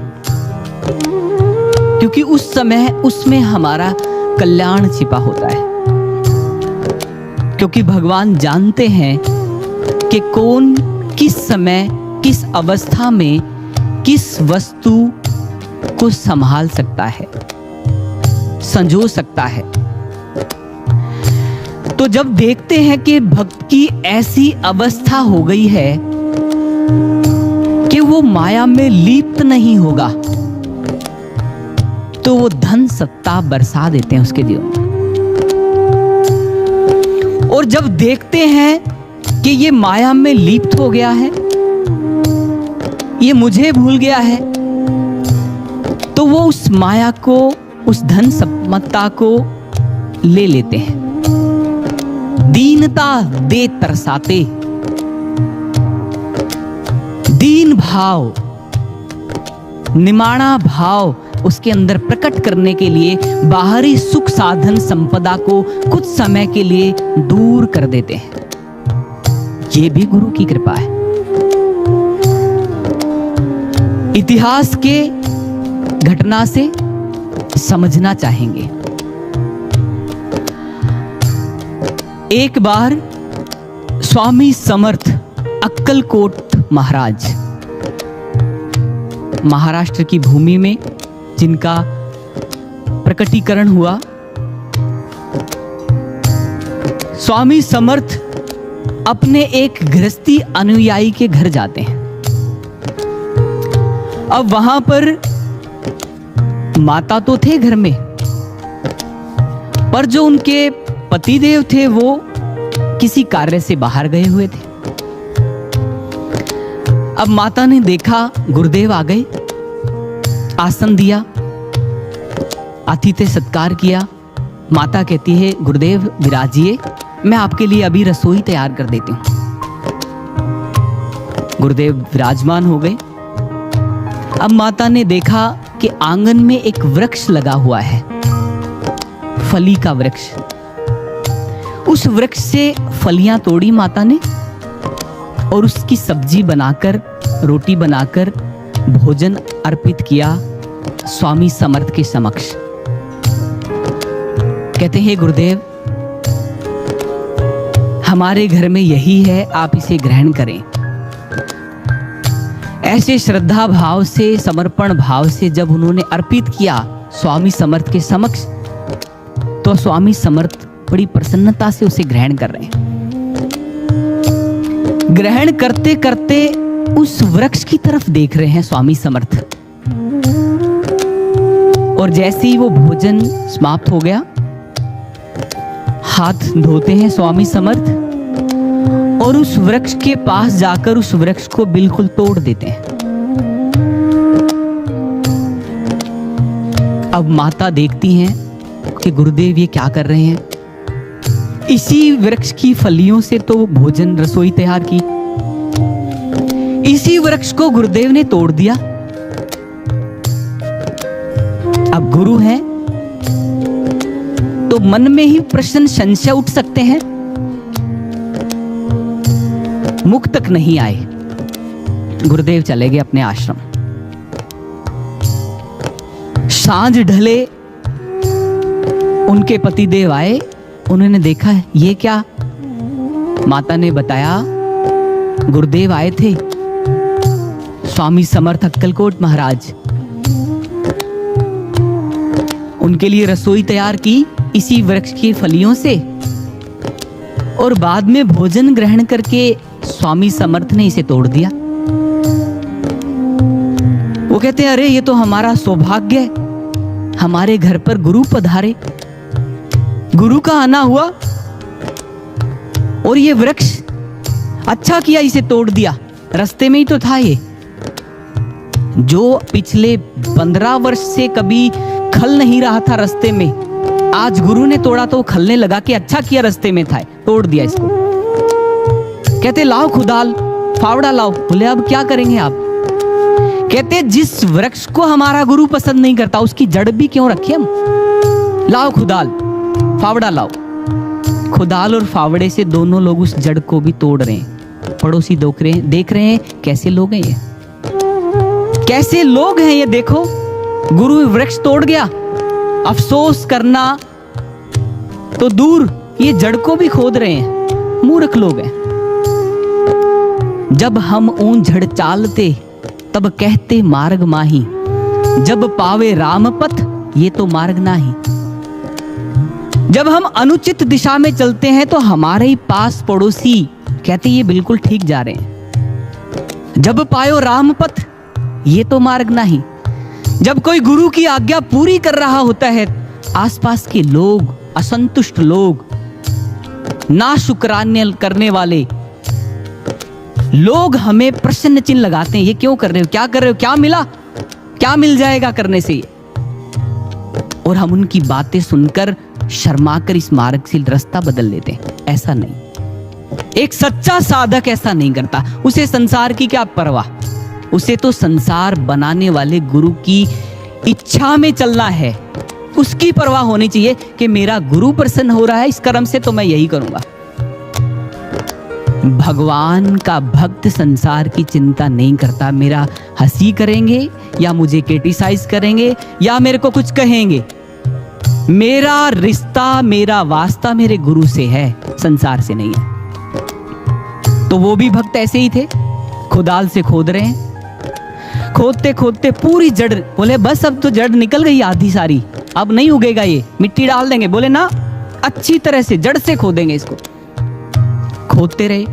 क्योंकि उस समय उसमें हमारा कल्याण छिपा होता है। क्योंकि भगवान जानते हैं कि कौन किस समय किस अवस्था में किस वस्तु को संभाल सकता है, संजो सकता है। तो जब देखते हैं कि भक्त की ऐसी अवस्था हो गई है कि वो माया में लिप्त नहीं होगा, तो वो धन सत्ता बरसा देते हैं उसके जीवन में। और जब देखते हैं कि ये माया में लिप्त हो गया है, ये मुझे भूल गया है, तो वो उस माया को, उस धन सम्पत्ता को ले लेते हैं। दीनता दे तरसाते, दीन भाव, निमाणा भाव उसके अंदर प्रकट करने के लिए बाहरी सुख साधन संपदा को कुछ समय के लिए दूर कर देते हैं। ये भी गुरु की कृपा है। इतिहास के घटना से समझना चाहेंगे। एक बार स्वामी समर्थ अक्कलकोट महाराज, महाराष्ट्र की भूमि में जिनका प्रकटीकरण हुआ, स्वामी समर्थ अपने एक गृहस्थी अनुयायी के घर जाते हैं। अब वहां पर माता तो थे घर में, पर जो उनके पतिदेव थे वो किसी कार्य से बाहर गए हुए थे। अब माता ने देखा गुरुदेव आ गए, आसन दिया, आतिथ्य सत्कार किया। माता कहती है गुरुदेव विराजिए, मैं आपके लिए अभी रसोई तैयार कर देती हूं। गुरुदेव विराजमान हो गए। अब माता ने देखा कि आंगन में एक वृक्ष लगा हुआ है, फली का वृक्ष। उस वृक्ष से फलियां तोड़ी माता ने और उसकी सब्जी बनाकर, रोटी बनाकर भोजन अर्पित किया स्वामी समर्थ के समक्ष। कहते हैं गुरुदेव, हमारे घर में यही है, आप इसे ग्रहण करें। ऐसे श्रद्धा भाव से, समर्पण भाव से जब उन्होंने अर्पित किया स्वामी समर्थ के समक्ष, तो स्वामी समर्थ बड़ी प्रसन्नता से उसे ग्रहण कर रहे हैं। ग्रहण करते करते उस वृक्ष की तरफ देख रहे हैं स्वामी समर्थ। और जैसे ही वो भोजन समाप्त हो गया, हाथ धोते हैं स्वामी समर्थ और उस वृक्ष के पास जाकर उस वृक्ष को बिल्कुल तोड़ देते हैं। अब माता देखती हैं कि गुरुदेव ये क्या कर रहे हैं। इसी वृक्ष की फलियों से तो भोजन, रसोई तैयार की, इसी वृक्ष को गुरुदेव ने तोड़ दिया। अब गुरु हैं तो मन में ही प्रश्न, संशय उठ सकते हैं। मुख तक नहीं आए, गुरुदेव चले गए अपने आश्रम। सांझ ढले, उनके पतिदेव आए, उन्होंने देखा ये क्या। माता ने बताया गुरुदेव आए थे, स्वामी समर्थ अक्कलकोट महाराज, उनके लिए रसोई तैयार की इसी वृक्ष की फलियों से, और बाद में भोजन ग्रहण करके स्वामी समर्थ ने इसे तोड़ दिया। वो कहते हैं अरे ये तो हमारा सौभाग्य है, हमारे घर पर गुरु पधारे, गुरु का आना हुआ और ये वृक्ष, अच्छा किया इसे तोड़ दिया, रास्ते में ही तो था ये। जो पिछले 15 वर्ष से कभी खल नहीं रहा था रास्ते में, आज गुरु ने तोड़ा तो खलने लगा कि अच्छा किया रास्ते में था, तोड़ दिया इसको। कहते लाओ खुदाल, फावड़ा लाओ। बोले अब क्या करेंगे आप? कहते जिस वृक्ष को हमारा गुरु पसंद नहीं करता उसकी जड़ भी क्यों रखे हम? लाओ खुदाल, फावड़ा लाओ। खुदाल और फावड़े से दोनों लोग उस जड़ को भी तोड़ रहे हैं। पड़ोसी देख रहे हैं कैसे लोग हैं ये, कैसे लोग हैं ये। देखो गुरु वृक्ष तोड़ गया, अफसोस करना तो दूर, ये जड़ को भी खोद रहे हैं। मूर्ख लोग हैं। जब हम ऊन झड़ चालते तब कहते मार्ग माही, जब पावे राम पथ ये तो मार्ग नाही। जब हम अनुचित दिशा में चलते हैं तो हमारे ही पास पड़ोसी कहते ये बिल्कुल ठीक जा रहे हैं। जब पायो राम पथ ये तो मार्ग नहीं। जब कोई गुरु की आज्ञा पूरी कर रहा होता है, आसपास के लोग, असंतुष्ट लोग, नाशुक्रान्य करने वाले लोग हमें प्रश्न चिन्ह लगाते हैं। ये क्यों कर रहे हो, क्या कर रहे हो, क्या मिला, क्या मिल जाएगा करने से ये? और हम उनकी बातें सुनकर शर्माकर इस मार्ग से रास्ता बदल लेते हैं। ऐसा नहीं, एक सच्चा साधक ऐसा नहीं करता। उसे संसार की क्या परवाह, उसे तो संसार बनाने वाले गुरु की इच्छा में चलना है। उसकी परवाह होनी चाहिए कि मेरा गुरु प्रसन्न हो रहा है, इस कर्म से तो मैं यही करूंगा। भगवान का भक्त संसार की चिंता नहीं करता। मेरा हंसी करेंगे या मुझे क्रिटिसाइज करेंगे या मेरे को कुछ कहेंगे, मेरा रिश्ता, मेरा वास्ता मेरे गुरु से है, संसार से नहीं है। तो वो भी भक्त ऐसे ही थे, खुदाल से खोद रहे हैं, खोदते खोदते पूरी जड़। बोले बस अब तो जड़ निकल गई आधी सारी, अब नहीं उगेगा ये, मिट्टी डाल देंगे। बोले ना, अच्छी तरह से जड़ से खोदेंगे इसको। खोदते रहे,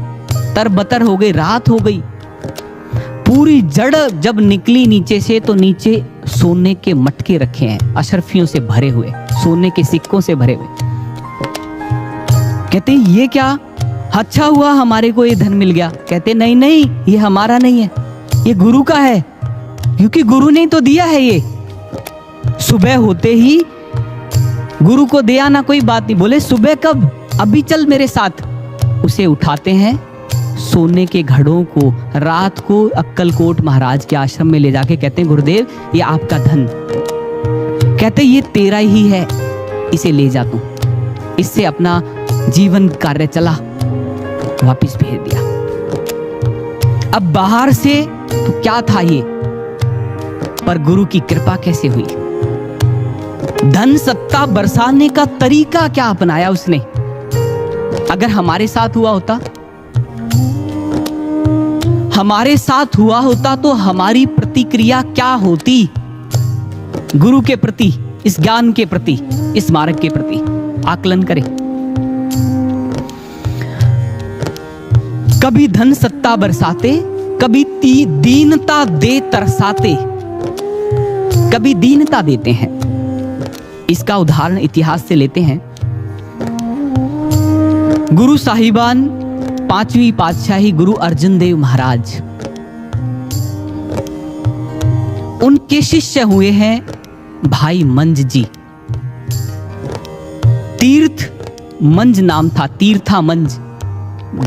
तरबतर हो गई, रात हो गई। पूरी जड़ जब निकली नीचे से तो नीचे सोने के मटके रखे हैं, अशर्फियों से भरे हुए, सोने के सिक्कों से भरे हुए। कहते ये क्या, अच्छा हुआ हमारे को ये धन मिल गया। कहते नहीं नहीं, ये हमारा नहीं है, ये गुरु का है, क्योंकि गुरु ने तो दिया है। ये सुबह होते ही गुरु को दिया ना, कोई बात नहीं। बोले सुबह कब, अभी चल मेरे साथ। उसे उठाते हैं, सोने के घड़ों को रात को अक्कलकोट महाराज के आश्रम में ले जाके कहते हैं गुरुदेव ये आपका धन। कहते ये तेरा ही है, इसे ले जा तू, इससे अपना जीवन कार्य चला। वापिस भेज दिया। अब बाहर से तो क्या था ये, पर गुरु की कृपा कैसे हुई। धन सत्ता बरसाने का तरीका क्या अपनाया उसने। अगर हमारे साथ हुआ होता, हमारे साथ हुआ होता तो हमारी प्रतिक्रिया क्या होती गुरु के प्रति, इस ज्ञान के प्रति, इस मार्ग के प्रति। आकलन करें। कभी धन सत्ता बरसाते, कभी दीनता दे तरसाते, कभी दीनता देते हैं। इसका उदाहरण इतिहास से लेते हैं। गुरु साहिबान, 5वीं पातशाही गुरु अर्जुन देव महाराज, उनके शिष्य हुए हैं भाई मंज जी। तीर्थ मंज नाम था, तीर्था मंज।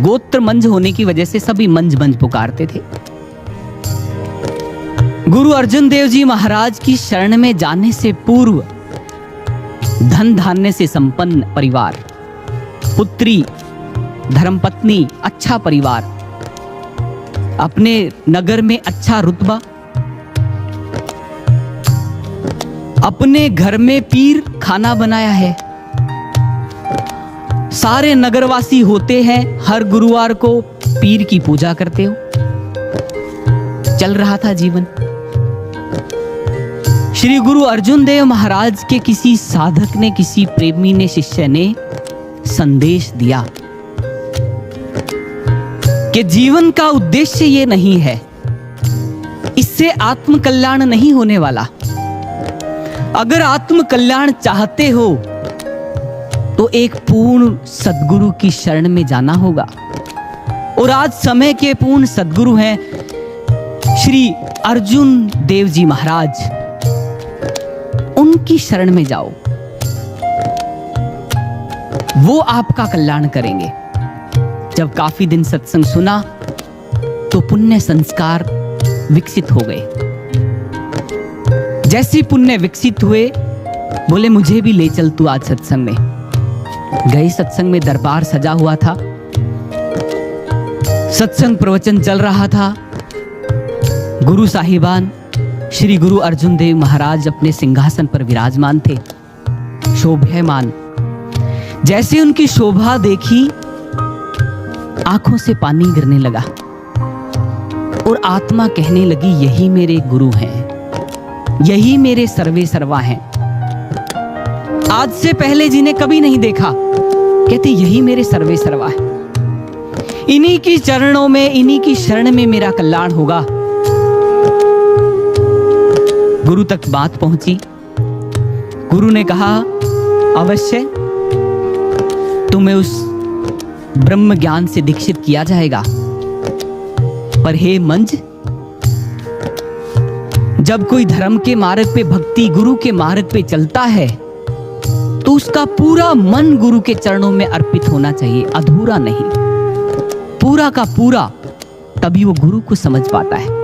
गोत्र मंज होने की वजह से सभी मंज मंज पुकारते थे। गुरु अर्जुन देव जी महाराज की शरण में जाने से पूर्व धन धान्य से संपन्न परिवार, पुत्री, धर्मपत्नी, अच्छा परिवार, अपने नगर में अच्छा रुतबा, अपने घर में पीर खाना बनाया है। सारे नगरवासी होते हैं, हर गुरुवार को पीर की पूजा करते हो। चल रहा था जीवन। श्री गुरु अर्जुन देव महाराज के किसी साधक ने, किसी प्रेमी ने, शिष्य ने संदेश दिया कि जीवन का उद्देश्य ये नहीं है, इससे आत्म कल्याण नहीं होने वाला। अगर आत्म कल्याण चाहते हो तो एक पूर्ण सद्गुरु की शरण में जाना होगा। और आज समय के पूर्ण सद्गुरु हैं श्री अर्जुन देव जी महाराज। उनकी शरण में जाओ, वो आपका कल्याण करेंगे। जब काफी दिन सत्संग सुना तो पुण्य संस्कार विकसित हो गए। जैसे ही पुण्य विकसित हुए, बोले मुझे भी ले चल तू आज सत्संग में। गए सत्संग में, दरबार सजा हुआ था, सत्संग प्रवचन चल रहा था। गुरु साहिबान श्री गुरु अर्जुन देव महाराज अपने सिंहासन पर विराजमान थे, शोभायमान। जैसे उनकी शोभा देखी, आंखों से पानी गिरने लगा और आत्मा कहने लगी यही मेरे गुरु हैं, यही मेरे सर्वे सर्वा हैं। आज से पहले जिन्हें कभी नहीं देखा, कहते यही मेरे सर्वे सर्वा है। इन्हीं की चरणों में, इन्हीं की शरण में मेरा कल्याण होगा। गुरु तक बात पहुंची। गुरु ने कहा अवश्य तुम्हें उस ब्रह्म ज्ञान से दीक्षित किया जाएगा, पर हे मंज, जब कोई धर्म के मार्ग पे, भक्ति गुरु के मार्ग पे चलता है तो उसका पूरा मन गुरु के चरणों में अर्पित होना चाहिए, अधूरा नहीं, पूरा का पूरा। तभी वो गुरु को समझ पाता है।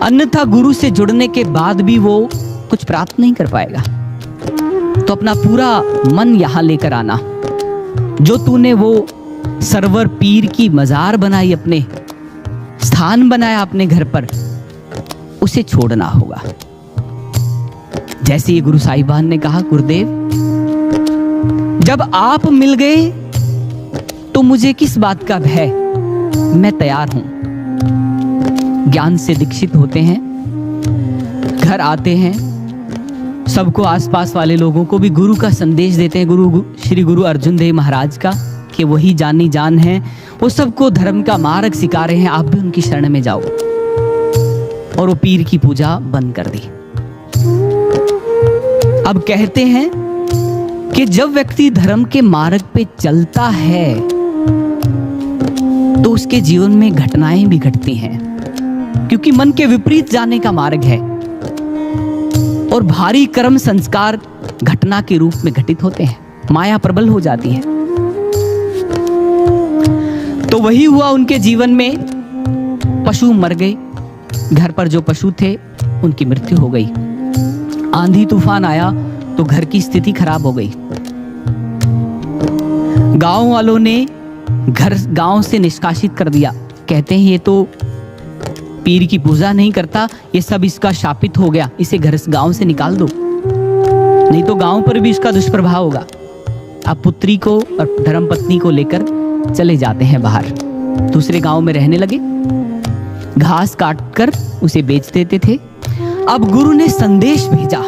अन्यथा गुरु से जुड़ने के बाद भी वो कुछ प्राप्त नहीं कर पाएगा। तो अपना पूरा मन यहां लेकर आना। जो तूने वो सरवर पीर की मजार बनाई, अपने स्थान बनाया अपने घर पर, उसे छोड़ना होगा। जैसे ये गुरु साहिबान ने कहा, गुरुदेव जब आप मिल गए तो मुझे किस बात का भय, मैं तैयार हूं। ज्ञान से दीक्षित होते हैं, घर आते हैं, सबको, आसपास वाले लोगों को भी गुरु का संदेश देते हैं, गुरु श्री गुरु अर्जुन देव महाराज का, कि वही जानी जान है, वो सबको धर्म का मार्ग सिखा रहे हैं, आप भी उनकी शरण में जाओ। और वो पीर की पूजा बंद कर दी। अब कहते हैं कि जब व्यक्ति धर्म के मार्ग पे चलता है तो उसके जीवन में घटनाएं भी घटती हैं, क्योंकि मन के विपरीत जाने का मार्ग है और भारी कर्म संस्कार घटना के रूप में घटित होते हैं, माया प्रबल हो जाती है। तो वही हुआ उनके जीवन में। पशु मर गए, घर पर जो पशु थे उनकी मृत्यु हो गई। आंधी तूफान आया तो घर की स्थिति खराब हो गई। गांव वालों ने घर गांव से निष्कासित कर दिया। कहते हैं ये तो पीर की पूजा नहीं करता, ये सब इसका शापित हो गया, इसे घर गांव से निकाल दो, नहीं तो गांव पर भी इसका दुष्प्रभाव होगा। अब पुत्री को और धर्मपत्नी को लेकर चले जाते हैं बाहर, दूसरे गांव में रहने लगे। घास काटकर उसे बेच देते थे। अब गुरु ने संदेश भेजा,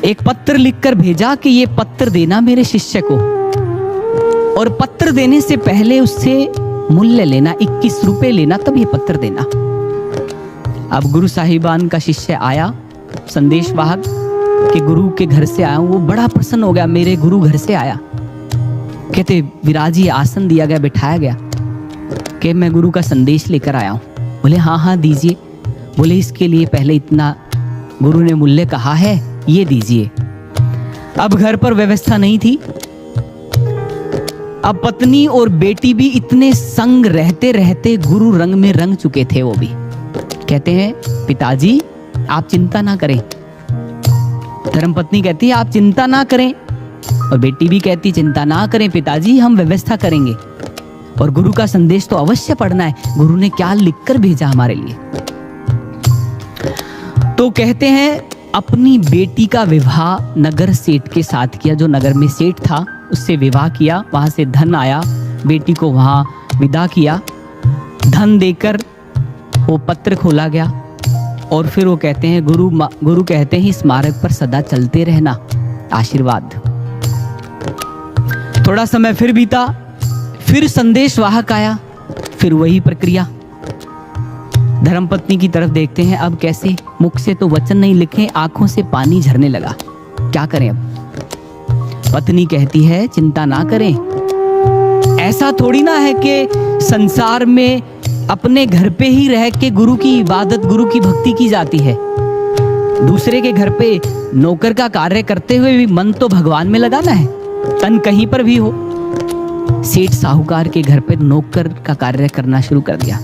एक पत्र लिखकर भेजा कि ये पत्र देना मेरे शिष्य को, और पत्र देने से पहले उससे मूल्य लेना, 21 रुपए लेना, तब ये पत्र देना। अब गुरु साहिबान का शिष्य आया, संदेशवाहक कि गुरु के घर से आया हूं। वो बड़ा प्रसन्न हो गया, मेरे गुरु घर से आया। कहते विराजी, आसन दिया गया, बिठाया गया, कि मैं गुरु का संदेश लेकर आया हूं। बोले हाँ हाँ दीजिए। बोले इसके लिए पहले इतना गुरु ने मूल्य कहा है, ये दीजिए। अब घर पर व्यवस्था नहीं थी। अब पत्नी और बेटी भी इतने संग रहते रहते गुरु रंग में रंग चुके थे। वो भी कहते हैं पिताजी आप चिंता ना करें। धर्मपत्नी कहती है आप चिंता ना करें, और बेटी भी कहती चिंता ना करें पिताजी, हम व्यवस्था करेंगे। और गुरु का संदेश तो अवश्य पढ़ना है, गुरु ने क्या लिखकर भेजा हमारे लिए। तो कहते हैं अपनी बेटी का विवाह नगर सेठ के साथ किया, जो नगर में सेठ था उससे विवाह किया। वहां से धन आया, बेटी को वहां विदा किया। धन देकर वो पत्र खोला गया, और फिर वो कहते हैं गुरु कहते हैं इस मार्ग पर सदा चलते रहना, आशीर्वाद। थोड़ा समय फिर बीता, फिर संदेशवाहक आया, फिर वही प्रक्रिया। धर्मपत्नी की तरफ देखते हैं, अब कैसे, मुख से तो वचन नहीं लिखे, आंखों से पानी झरने लगा, क्या करें अब। पत्नी कहती है चिंता ना करें, ऐसा थोड़ी ना है कि संसार में अपने घर पे ही रह के गुरु की इबादत, गुरु की भक्ति की जाती है। दूसरे के घर पे नौकर का कार्य करते हुए भी मन तो भगवान में लगाना है। तन कहीं पर भी हो, सेठ साहूकार के घर पे नौकर का कार्य करना शुरू कर दिया।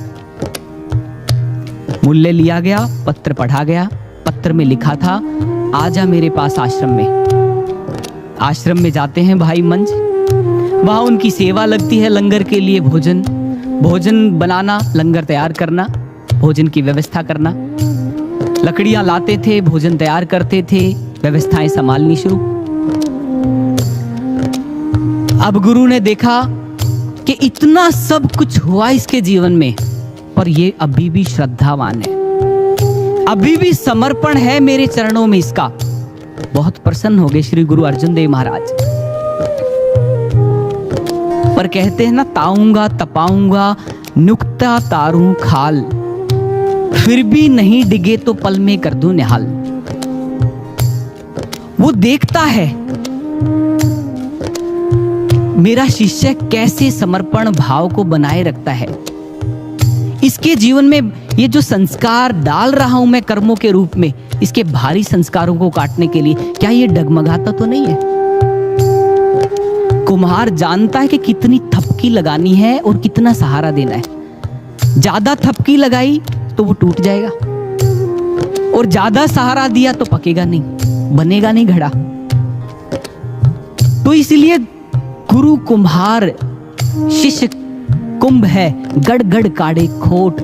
मूल्य लिया गया, पत्र पढ़ा गया। पत्र में लिखा था, आजा मेरे पास आश्रम में। आश्रम में जाते हैं भाई मंज, वहां उनकी सेवा लगती है, लंगर के लिए भोजन बनाना, लंगर तैयार करना, भोजन की व्यवस्था करना। लकड़ियां लाते थे, भोजन तैयार करते थे, व्यवस्थाएं संभालनी शुरू। अब गुरु ने देखा कि इतना सब कुछ हुआ इसके जीवन में, पर ये अभी भी श्रद्धावान है, अभी भी समर्पण है मेरे चरणों में इसका। बहुत प्रसन्न हो गए श्री गुरु अर्जुन देव महाराज। पर कहते हैं ना, ताऊंगा तपाऊंगा नुक्ता तारू खाल, फिर भी नहीं डिगे तो पल में कर दूं निहाल। वो देखता है मेरा शिष्य कैसे समर्पण भाव को बनाए रखता है। इसके जीवन में ये जो संस्कार डाल रहा हूं मैं कर्मों के रूप में, इसके भारी संस्कारों को काटने के लिए, क्या ये डगमगाता तो नहीं है? कुम्हार जानता है कि कितनी थपकी लगानी है और कितना सहारा देना है। ज्यादा थपकी लगाई तो वो टूट जाएगा, और ज्यादा सहारा दिया तो पकेगा नहीं, बनेगा नहीं घड़ा। तो इसलिए गुरु कुम्हार, शिष्य कुंभ है, गड़ गड़ काढ़े खोट,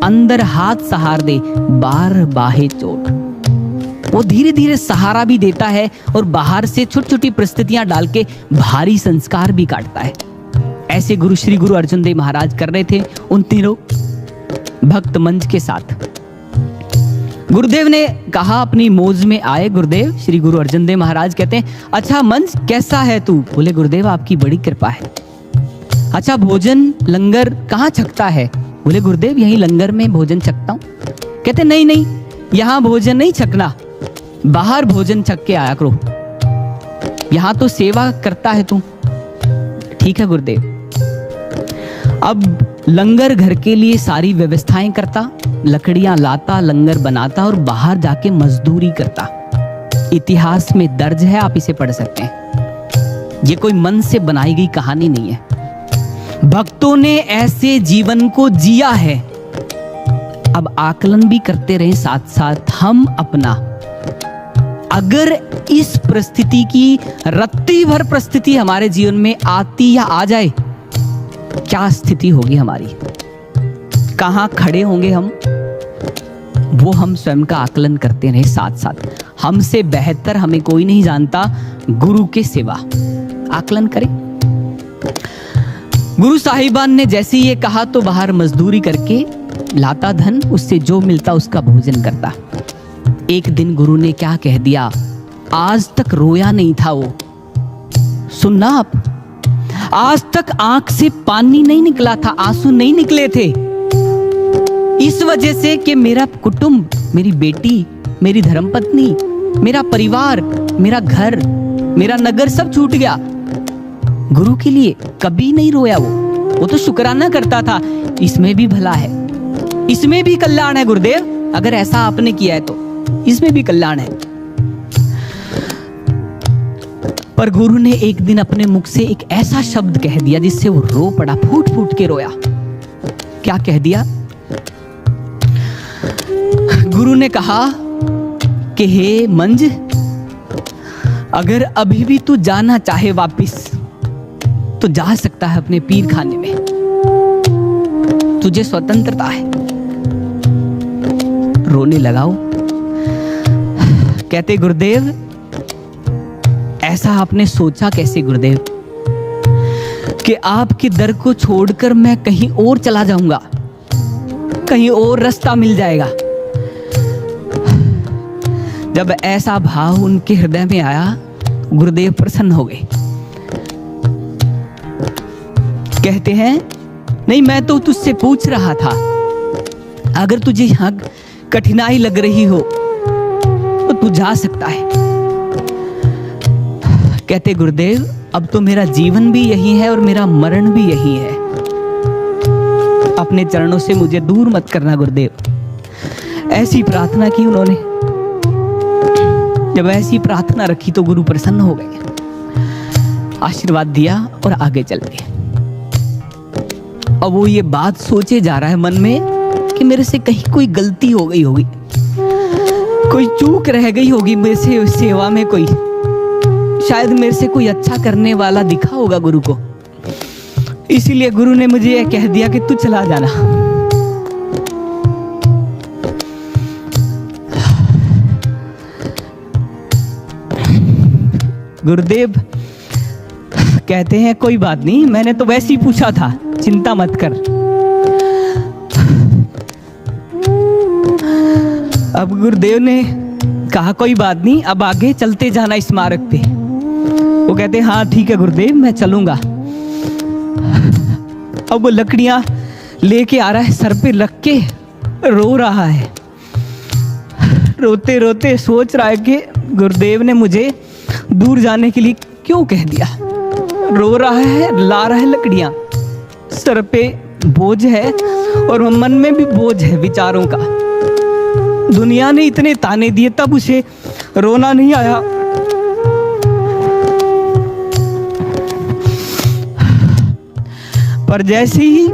अंदर हाथ सहार दे बार बाहे चोट। वो धीरे धीरे सहारा भी देता है और बाहर से छोटी छोटी परिस्थितियां डाल के भारी संस्कार भी काटता है। ऐसे गुरु श्री गुरु अर्जुन देव महाराज कर रहे थे उन तीनों भक्त मंच के साथ। गुरुदेव ने कहा, अपनी मौज में आए गुरुदेव। श्री गुरु अर्जुन देव महाराज कहते हैं, अच्छा मंच कैसा है तू? बोले, गुरुदेव आपकी बड़ी कृपा है। अच्छा भोजन लंगर कहाँ छकता है? बोले, गुरुदेव यही लंगर में भोजन छकता हूँ। कहते, नहीं नहीं, यहाँ भोजन नहीं छकना, बाहर भोजन छक के आया करो, यहाँ तो सेवा करता है तू। ठीक है गुरुदेव। अब लंगर घर के लिए सारी व्यवस्थाएं करता, लकड़ियां लाता, लंगर बनाता और बाहर जाके मजदूरी करता। इतिहास में दर्ज है, आप इसे पढ़ सकते हैं। ये कोई मन से बनाई गई कहानी नहीं है। भक्तों ने ऐसे जीवन को जिया है। अब आकलन भी करते रहे साथ साथ हम अपना। अगर इस परिस्थिति की रत्ती भर परिस्थिति हमारे जीवन में आती या आ जाए, क्या स्थिति होगी हमारी, कहां खड़े होंगे हम, वो हम स्वयं का आकलन करते रहे साथ साथ। हमसे बेहतर हमें कोई नहीं जानता गुरु के सिवा। आकलन करें। गुरु साहिबान ने जैसे ये कहा तो बाहर मजदूरी करके लाता धन, उससे जो मिलता उसका भोजन करता। एक दिन गुरु ने क्या कह दिया, आज तक रोया नहीं था वो। सुनना आप, आज तक आंख से पानी नहीं निकला था, आंसू नहीं निकले थे, इस वजह से कि मेरा कुटुंब, मेरी बेटी, मेरी धर्मपत्नी, मेरा परिवार, मेरा घर, मेरा नगर सब छूट गया। गुरु के लिए कभी नहीं रोया वो तो शुक्राना करता था। इसमें भी भला है, इसमें भी कल्याण है गुरुदेव, अगर ऐसा आपने किया है तो इसमें भी कल्याण है। पर गुरु ने एक दिन अपने मुख से एक ऐसा शब्द कह दिया जिससे वो रो पड़ा, फूट फूट के रोया। क्या कह दिया? गुरु ने कहा कि हे मंज, अगर अभी भी तू जाना चाहे वापिस तो जा सकता है अपने पीर खाने में, तुझे स्वतंत्रता है। रोने लगाओ। कहते, गुरुदेव ऐसा आपने सोचा कैसे गुरुदेव कि आपके दर को छोड़कर मैं कहीं और चला जाऊंगा, कहीं और रास्ता मिल जाएगा। जब ऐसा भाव उनके हृदय में आया, गुरुदेव प्रसन्न हो गए। कहते हैं, नहीं मैं तो तुझसे पूछ रहा था, अगर तुझे यहां कठिनाई लग रही हो तो तू जा सकता है। कहते, गुरुदेव अब तो मेरा जीवन भी यही है और मेरा मरण भी यही है, अपने चरणों से मुझे दूर मत करना गुरुदेव। ऐसी प्रार्थना की उन्होंने। जब ऐसी प्रार्थना रखी तो गुरु प्रसन्न हो गए। आशीर्वाद दिया और आगे चल गए। अब वो ये बात सोचे जा रहा है मन में कि मेरे से कहीं कोई गलती हो गई होगी, कोई चूक रह गई होगी मेरे से सेवा में, कोई शायद मेरे से कोई अच्छा करने वाला दिखा होगा गुरु को, इसीलिए गुरु ने मुझे यह कह दिया कि तू चला जाना। गुरुदेव कहते हैं कोई बात नहीं, मैंने तो वैसे ही पूछा था, चिंता मत कर। अब गुरुदेव ने कहा कोई बात नहीं, अब आगे चलते जाना इस मार्ग पे। वो कहते हाँ ठीक है गुरुदेव, मैं चलूंगा। अब वो लकड़ियां लेके आ रहा है, सर पे रख के रो रहा है, रोते रोते सोच रहा है कि गुरुदेव ने मुझे दूर जाने के लिए क्यों कह दिया। रो रहा है, ला रहा है लकड़ियां, सर पे बोझ है और मन में भी बोझ है विचारों का। दुनिया ने इतने ताने दिए तब उसे रोना नहीं आया। पर जैसे ही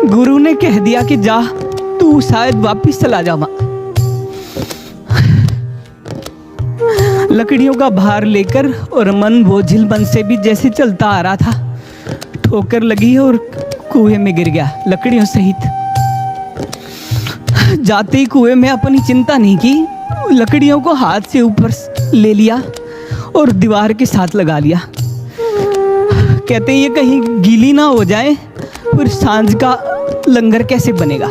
गुरु ने कह दिया कि जा, तू शायद वापिस चला जावा, लकड़ियों का भार लेकर और मन बोझिल मन से भी जैसे चलता आ रहा था, ठोकर लगी और कुएं में गिर गया लकड़ियों सहित। जाते ही कुएं में अपनी चिंता नहीं की, लकड़ियों को हाथ से ऊपर ले लिया और दीवार के साथ लगा लिया। कहते हैं ये कहीं गीली ना हो जाए, फिर सांझ का लंगर कैसे बनेगा।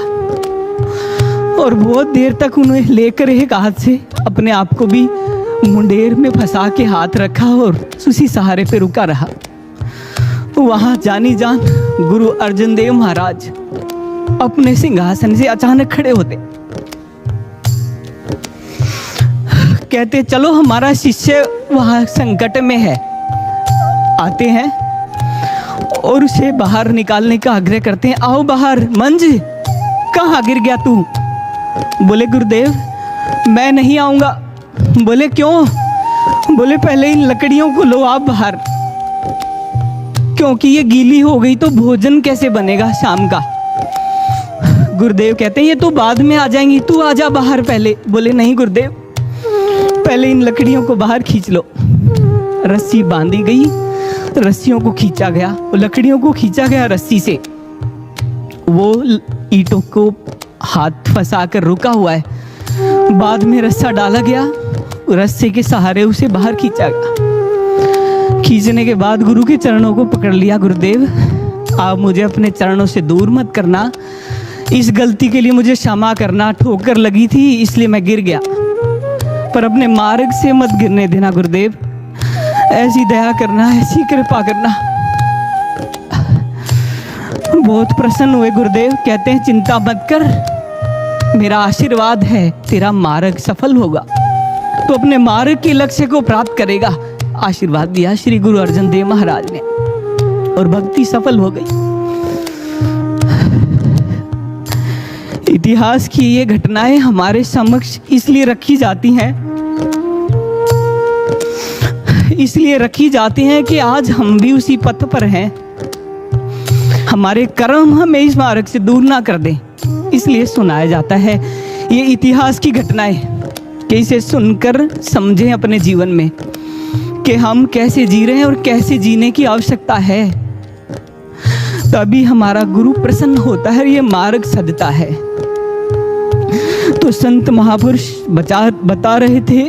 और बहुत देर तक उन्हें लेकर एक हाथ से अपने आप को भी मुंडेर में फंसा के हाथ रखा और उसी सहारे पे रुका रहा। वहां जानी जान गुरु अर्जन देव महाराज अपने सिंहासन से अचानक खड़े होते, कहते चलो हमारा शिष्य वहां संकट में है। आते हैं और उसे बाहर निकालने का आग्रह करते हैं, आओ बाहर। मंज, कहाँ गिर गया तू? बोले गुरुदेव मैं नहीं आऊंगा। बोले क्यों? बोले पहले इन लकड़ियों को लो आप बाहर, क्योंकि ये गीली हो गई तो भोजन कैसे बनेगा शाम का। गुरुदेव कहते हैं ये तो बाद में आ जाएंगी, तू आजा बाहर पहले। बोले नहीं गुरुदेव, पहले इन लकड़ियों को बाहर खींच लो। रस्सी बांधी गई, रस्सियों को खींचा गया, लकड़ियों को खींचा गया रस्सी से। वो ईंटों को हाथ फंसा कर रुका हुआ है, बाद में रस्सा डाला गया, रस्से के सहारे उसे बाहर खींचा गया। खींचने के बाद गुरु के चरणों को पकड़ लिया, गुरुदेव आप मुझे अपने चरणों से दूर मत करना, इस गलती के लिए मुझे क्षमा करना, ठोकर लगी थी इसलिए मैं गिर गया, पर अपने मार्ग से मत गिरने देना गुरुदेव, ऐसी दया करना, ऐसी कृपा करना। बहुत प्रसन्न हुए गुरुदेव, कहते हैं चिंता मत कर, मेरा आशीर्वाद है, तेरा मार्ग सफल होगा, तो अपने मार्ग के लक्ष्य को प्राप्त करेगा। आशीर्वाद दिया श्री गुरु अर्जन देव महाराज ने और भक्ति सफल हो गई। इतिहास की ये घटनाएं हमारे समक्ष इसलिए रखी जाती हैं कि आज हम भी उसी पथ पर हैं। हमारे कर्म हमें इस मार्ग से दूर ना कर दें, इसलिए सुनाया जाता है ये इतिहास की घटनाएं, कि इसे सुनकर समझें अपने जीवन में कि हम कैसे जी रहे हैं और कैसे जीने की आवश्यकता है। तभी हमारा गुरु प्रसन्न होता है, ये मार्ग सदता है। तो संत महापुरुष बता रहे थे,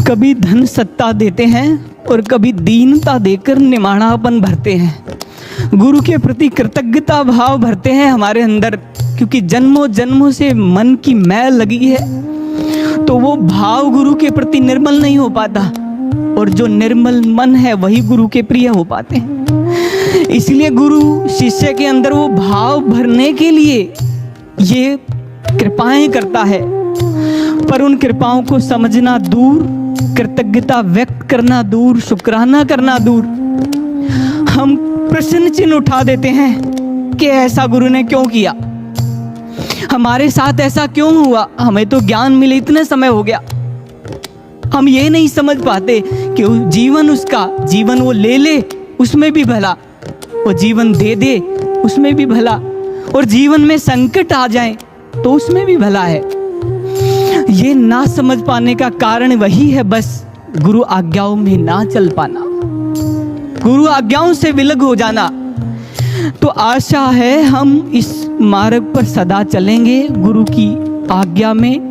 कभी धन सत्ता देते हैं और कभी दीनता देकर निमाणापन भरते हैं। गुरु के प्रति कृतज्ञता भाव भरते हैं हमारे अंदर, क्योंकि जन्मों जन्मों से मन की मैल लगी है, तो वो भाव गुरु के प्रति निर्मल नहीं हो पाता, और जो निर्मल मन है वही गुरु के प्रिय हो पाते हैं। इसलिए गुरु शिष्य के अंदर वो भाव भरने के लिए ये कृपाएं करता है, पर उन कृपाओं को समझना दूर, कृतज्ञता व्यक्त करना दूर, शुक्राना करना दूर। हम प्रश्न चिन्ह उठा देते हैं कि ऐसा गुरु ने क्यों किया, हमारे साथ ऐसा क्यों हुआ, हमें तो ज्ञान मिले इतने समय हो गया, हम ये नहीं समझ पाते कि जीवन उसका, जीवन वो ले ले उसमें भी भला, वो जीवन दे दे उसमें भी भला, और जीवन में संकट आ जाए तो उसमें भी भला है। ये ना समझ पाने का कारण वही है बस गुरु आज्ञाओं में ना चल पाना, गुरु आज्ञाओं से विलग हो जाना। तो आशा है हम इस मार्ग पर सदा चलेंगे गुरु की आज्ञा में,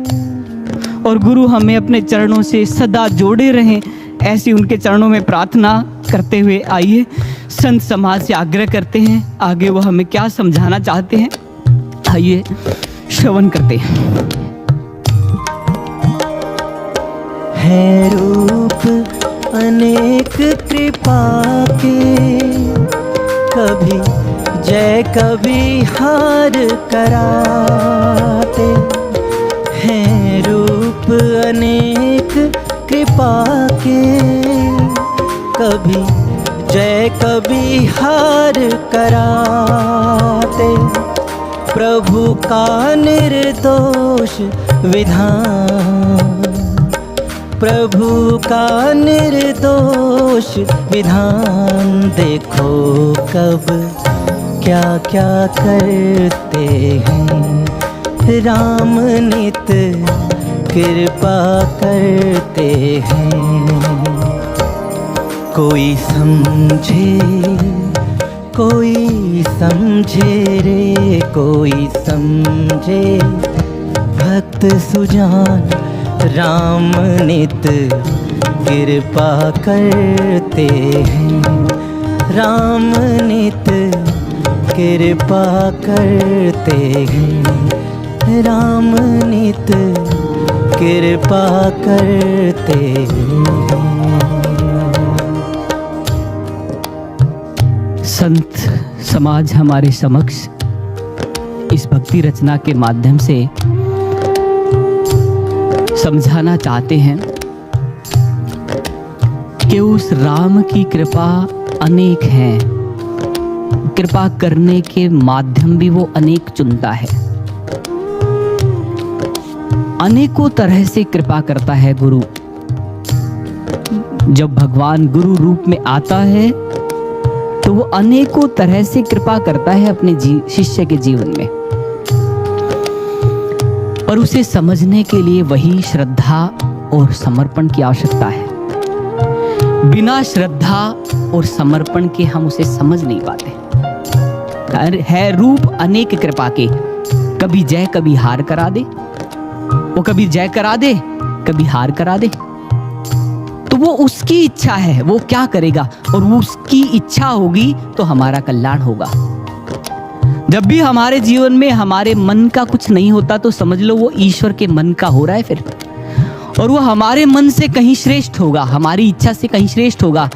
और गुरु हमें अपने चरणों से सदा जोड़े रहें, ऐसी उनके चरणों में प्रार्थना करते हुए आइए संत समाज से आग्रह करते हैं, आगे वो हमें क्या समझाना चाहते हैं, आइए श्रवण करते हैं।
है रूप अनेक कृपा के, कभी जय कभी हार कराते। हैं रूप अनेक कृपा के, कभी जय कभी हार कराते। प्रभु का निर्दोष विधान, प्रभु का निर्दोष विधान, देखो कब क्या क्या करते हैं। राम नित कृपा करते हैं। कोई समझे, कोई समझे रे, कोई समझे भक्त सुजान, राम नित कृपा करते हैं। राम नित कृपा करते हैं। राम नित कृपा करते हैं।
संत समाज हमारे समक्ष इस भक्ति रचना के माध्यम से समझाना चाहते हैं कि उस राम की कृपा अनेक है, कृपा करने के माध्यम भी वो अनेक चुनता है। अनेकों तरह से कृपा करता है गुरु। जब भगवान गुरु रूप में आता है तो वो अनेकों तरह से कृपा करता है अपने शिष्य के जीवन में, पर उसे समझने के लिए वही श्रद्धा और समर्पण की आवश्यकता है। बिना श्रद्धा और समर्पण के हम उसे समझ नहीं पाते। है रूप अनेक कृपा के, कभी जय कभी हार करा दे, वो कभी जय करा दे कभी हार करा दे। तो वो उसकी इच्छा है, वो क्या करेगा, और वो उसकी इच्छा होगी तो हमारा कल्याण होगा। जब भी हमारे जीवन में हमारे मन का कुछ नहीं होता तो समझ लो वो ईश्वर के मन का हो रहा है फिर, और वो हमारे मन से कहीं श्रेष्ठ होगा, हमारी इच्छा से कहीं श्रेष्ठ होगा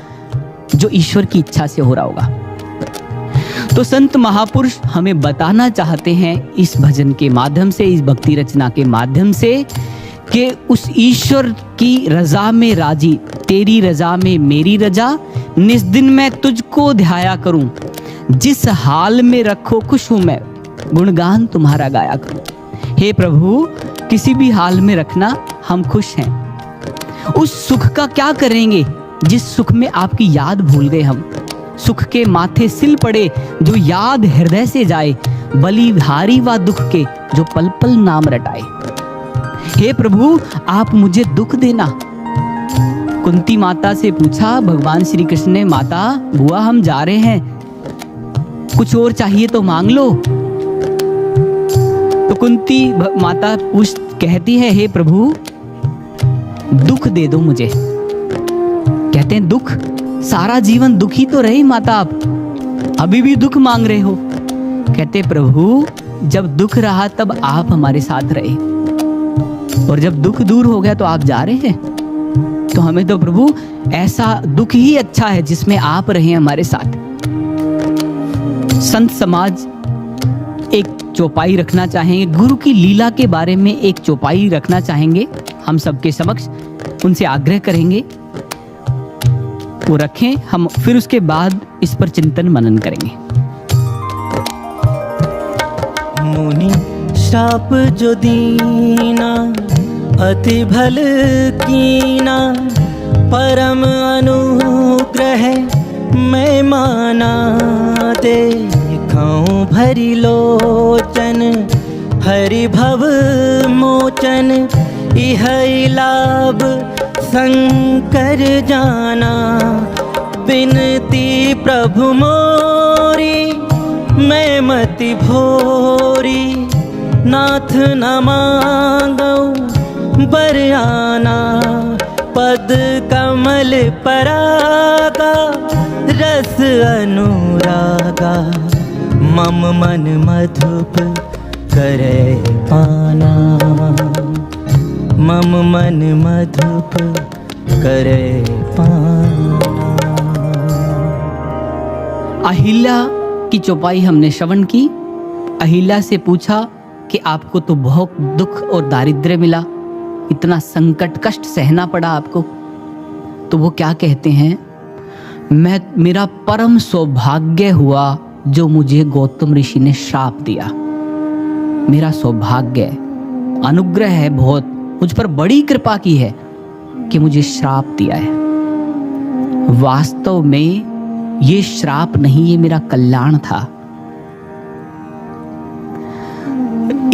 जो ईश्वर की इच्छा से हो रहा होगा। तो संत महापुरुष हमें बताना चाहते हैं इस भजन के माध्यम से, इस भक्ति रचना के माध्यम से, कि उस ईश्वर की रजा में राजी, तेरी रजा में मेरी रजा, निस दिन मैं तुझको ध्याया करूं, जिस हाल में रखो खुश हूं मैं, गुणगान तुम्हारा गाया करूं। हे प्रभु, किसी भी हाल में रखना, हम खुश हैं। उस सुख का क्या करेंगे जिस सुख में आपकी याद भूल गए हम। सुख के माथे सिल पड़े जो याद हृदय से जाए, बलिहारी व दुख के जो पल पल नाम रटाए। हे प्रभु, आप मुझे दुख देना। कुंती माता से पूछा भगवान श्री कृष्ण ने, माता बुआ हम जा रहे हैं, कुछ और चाहिए तो मांग लो। तो कुंती माता कहती है, हे प्रभु दुख दे दो मुझे। कहते हैं दुख, सारा जीवन दुखी तो रही माता आप, अभी भी दुख मांग रहे हो। कहते प्रभु, जब दुख रहा तब आप हमारे साथ रहे, और जब दुख दूर हो गया तो आप जा रहे हैं। तो हमें तो प्रभु ऐसा दुख ही अच्छा है जिसमें आप रहे हमारे साथ। संत समाज एक चौपाई रखना चाहेंगे, गुरु की लीला के बारे में एक चौपाई रखना चाहेंगे हम सबके समक्ष, उनसे आग्रह करेंगे वो रखें, हम फिर उसके बाद इस पर चिंतन मनन करेंगे।
मुनि श्राप जो दीना अति भल कीना परम अनुग्रह मैं माना, देखूं भरी लोचन हरि भव मोचन, इह लाभ शंकर जाना। बिनती प्रभु मोरी मैं मति भोरी, नाथ न मांगऊं बर आना। पद कमल परागा रस अनुरागा, मम मन मधुप करे पाना। मम मन मधुप करे पाना।
अहिल्या की चौपाई हमने श्रवण की। अहिल्या से पूछा कि आपको तो बहुत दुख और दारिद्र्य मिला, इतना संकट कष्ट सहना पड़ा आपको। तो वो क्या कहते हैं, मेरा परम सौभाग्य हुआ जो मुझे गौतम ऋषि ने श्राप दिया। मेरा सौभाग्य अनुग्रह है, बहुत मुझ पर बड़ी कृपा की है कि मुझे श्राप दिया है। वास्तव में ये श्राप नहीं, ये मेरा कल्याण था।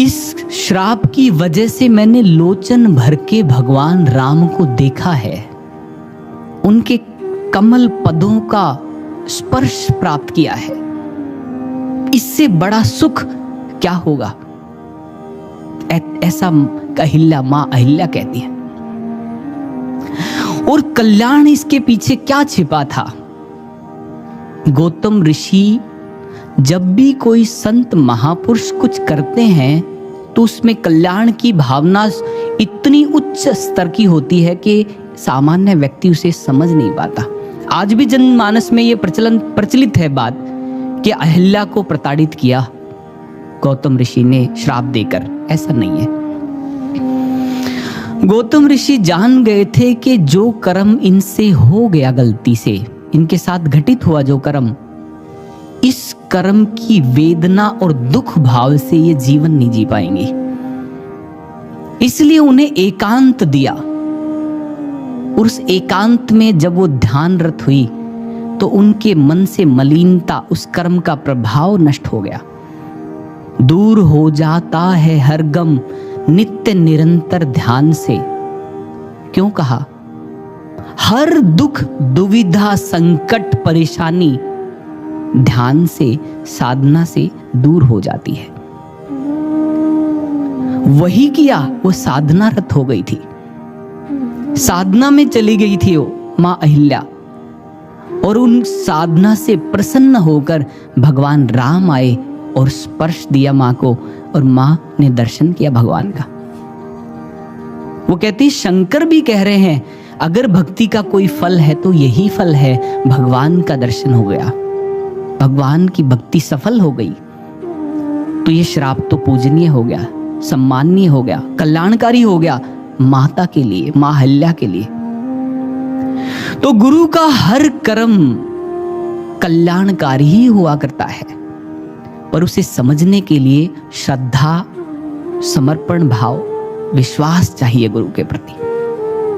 इस श्राप की वजह से मैंने लोचन भर के भगवान राम को देखा है, उनके कमल पदों का स्पर्श प्राप्त किया है। इससे बड़ा सुख क्या होगा, ऐसा अहिल्या, मां अहिल्या कहती है। और कल्याण इसके पीछे क्या छिपा था। गौतम ऋषि जब भी कोई संत महापुरुष कुछ करते हैं तो उसमें कल्याण की भावना इतनी उच्च स्तर की होती है कि सामान्य व्यक्ति उसे समझ नहीं पाता। आज भी जनमानस में यह प्रचलित है बात कि अहिल्या को प्रताड़ित किया गौतम ऋषि ने श्राप देकर। ऐसा नहीं है। गौतम ऋषि जान गए थे कि जो कर्म इनसे हो गया, गलती से इनके साथ घटित हुआ जो कर्म, इस कर्म की वेदना और दुख भाव से ये जीवन नहीं जी पाएंगे। इसलिए उन्हें एकांत दिया। उस एकांत में जब वो ध्यानरत हुई तो उनके मन से मलिनता, उस कर्म का प्रभाव नष्ट हो गया। दूर हो जाता है हर गम नित्य निरंतर ध्यान से। क्यों कहा? हर दुख दुविधा संकट परेशानी ध्यान से, साधना से दूर हो जाती है। वही किया, वो साधनारत हो गई थी, साधना में चली गई थी वो मां अहिल्या। और उन साधना से प्रसन्न होकर भगवान राम आए और स्पर्श दिया मां को, और मां ने दर्शन किया भगवान का। वो कहती, शंकर भी कह रहे हैं अगर भक्ति का कोई फल है तो यही फल है, भगवान का दर्शन हो गया, भगवान की भक्ति सफल हो गई। तो ये श्राप तो पूजनीय हो गया, सम्माननीय हो गया, कल्याणकारी हो गया माता के लिए, मां अहिल्या के लिए। तो गुरु का हर कर्म कल्याणकारी ही हुआ करता है, पर उसे समझने के लिए श्रद्धा, समर्पण भाव, विश्वास चाहिए गुरु के प्रति।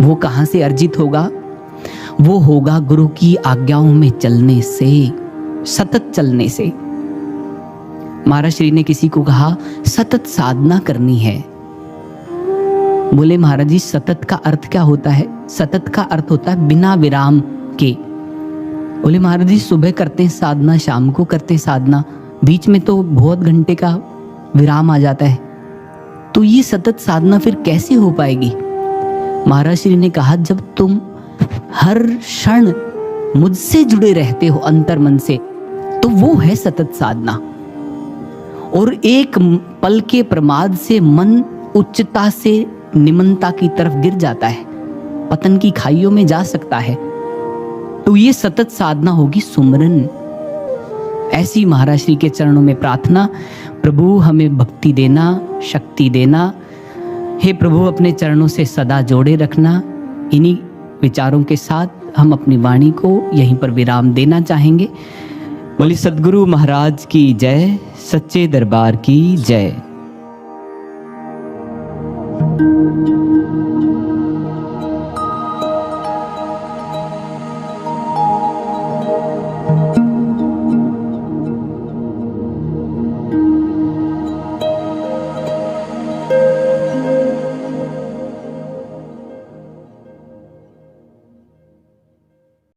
वो कहां से अर्जित होगा? वो होगा गुरु की आज्ञाओं में चलने से, सतत चलने से। महाराज श्री ने किसी को कहा सतत साधना करनी है। बोले महाराज जी सतत का अर्थ क्या होता है? सतत का अर्थ होता है बिना विराम के। बोले महाराज जी सुबह करते हैं साधना, शाम को करते हैं साधना, बीच में तो बहुत घंटे का विराम आ जाता है, तो ये सतत साधना फिर कैसे हो पाएगी? महाराज श्री ने कहा जब तुम हर क्षण मुझसे जुड़े रहते हो अंतर मन से, तो वो है सतत साधना। और एक पल के प्रमाद से मन उच्चता से निम्नता की तरफ गिर जाता है, पतन की खाइयों में जा सकता है। तो ये सतत साधना होगी सुमरन। ऐसी महाराज श्री के चरणों में प्रार्थना, प्रभु हमें भक्ति देना, शक्ति देना। हे प्रभु अपने चरणों से सदा जोड़े रखना। इन्हीं विचारों के साथ हम अपनी वाणी को यहीं पर विराम देना चाहेंगे। बोली सद्गुरु महाराज की जय, सच्चे दरबार की जय।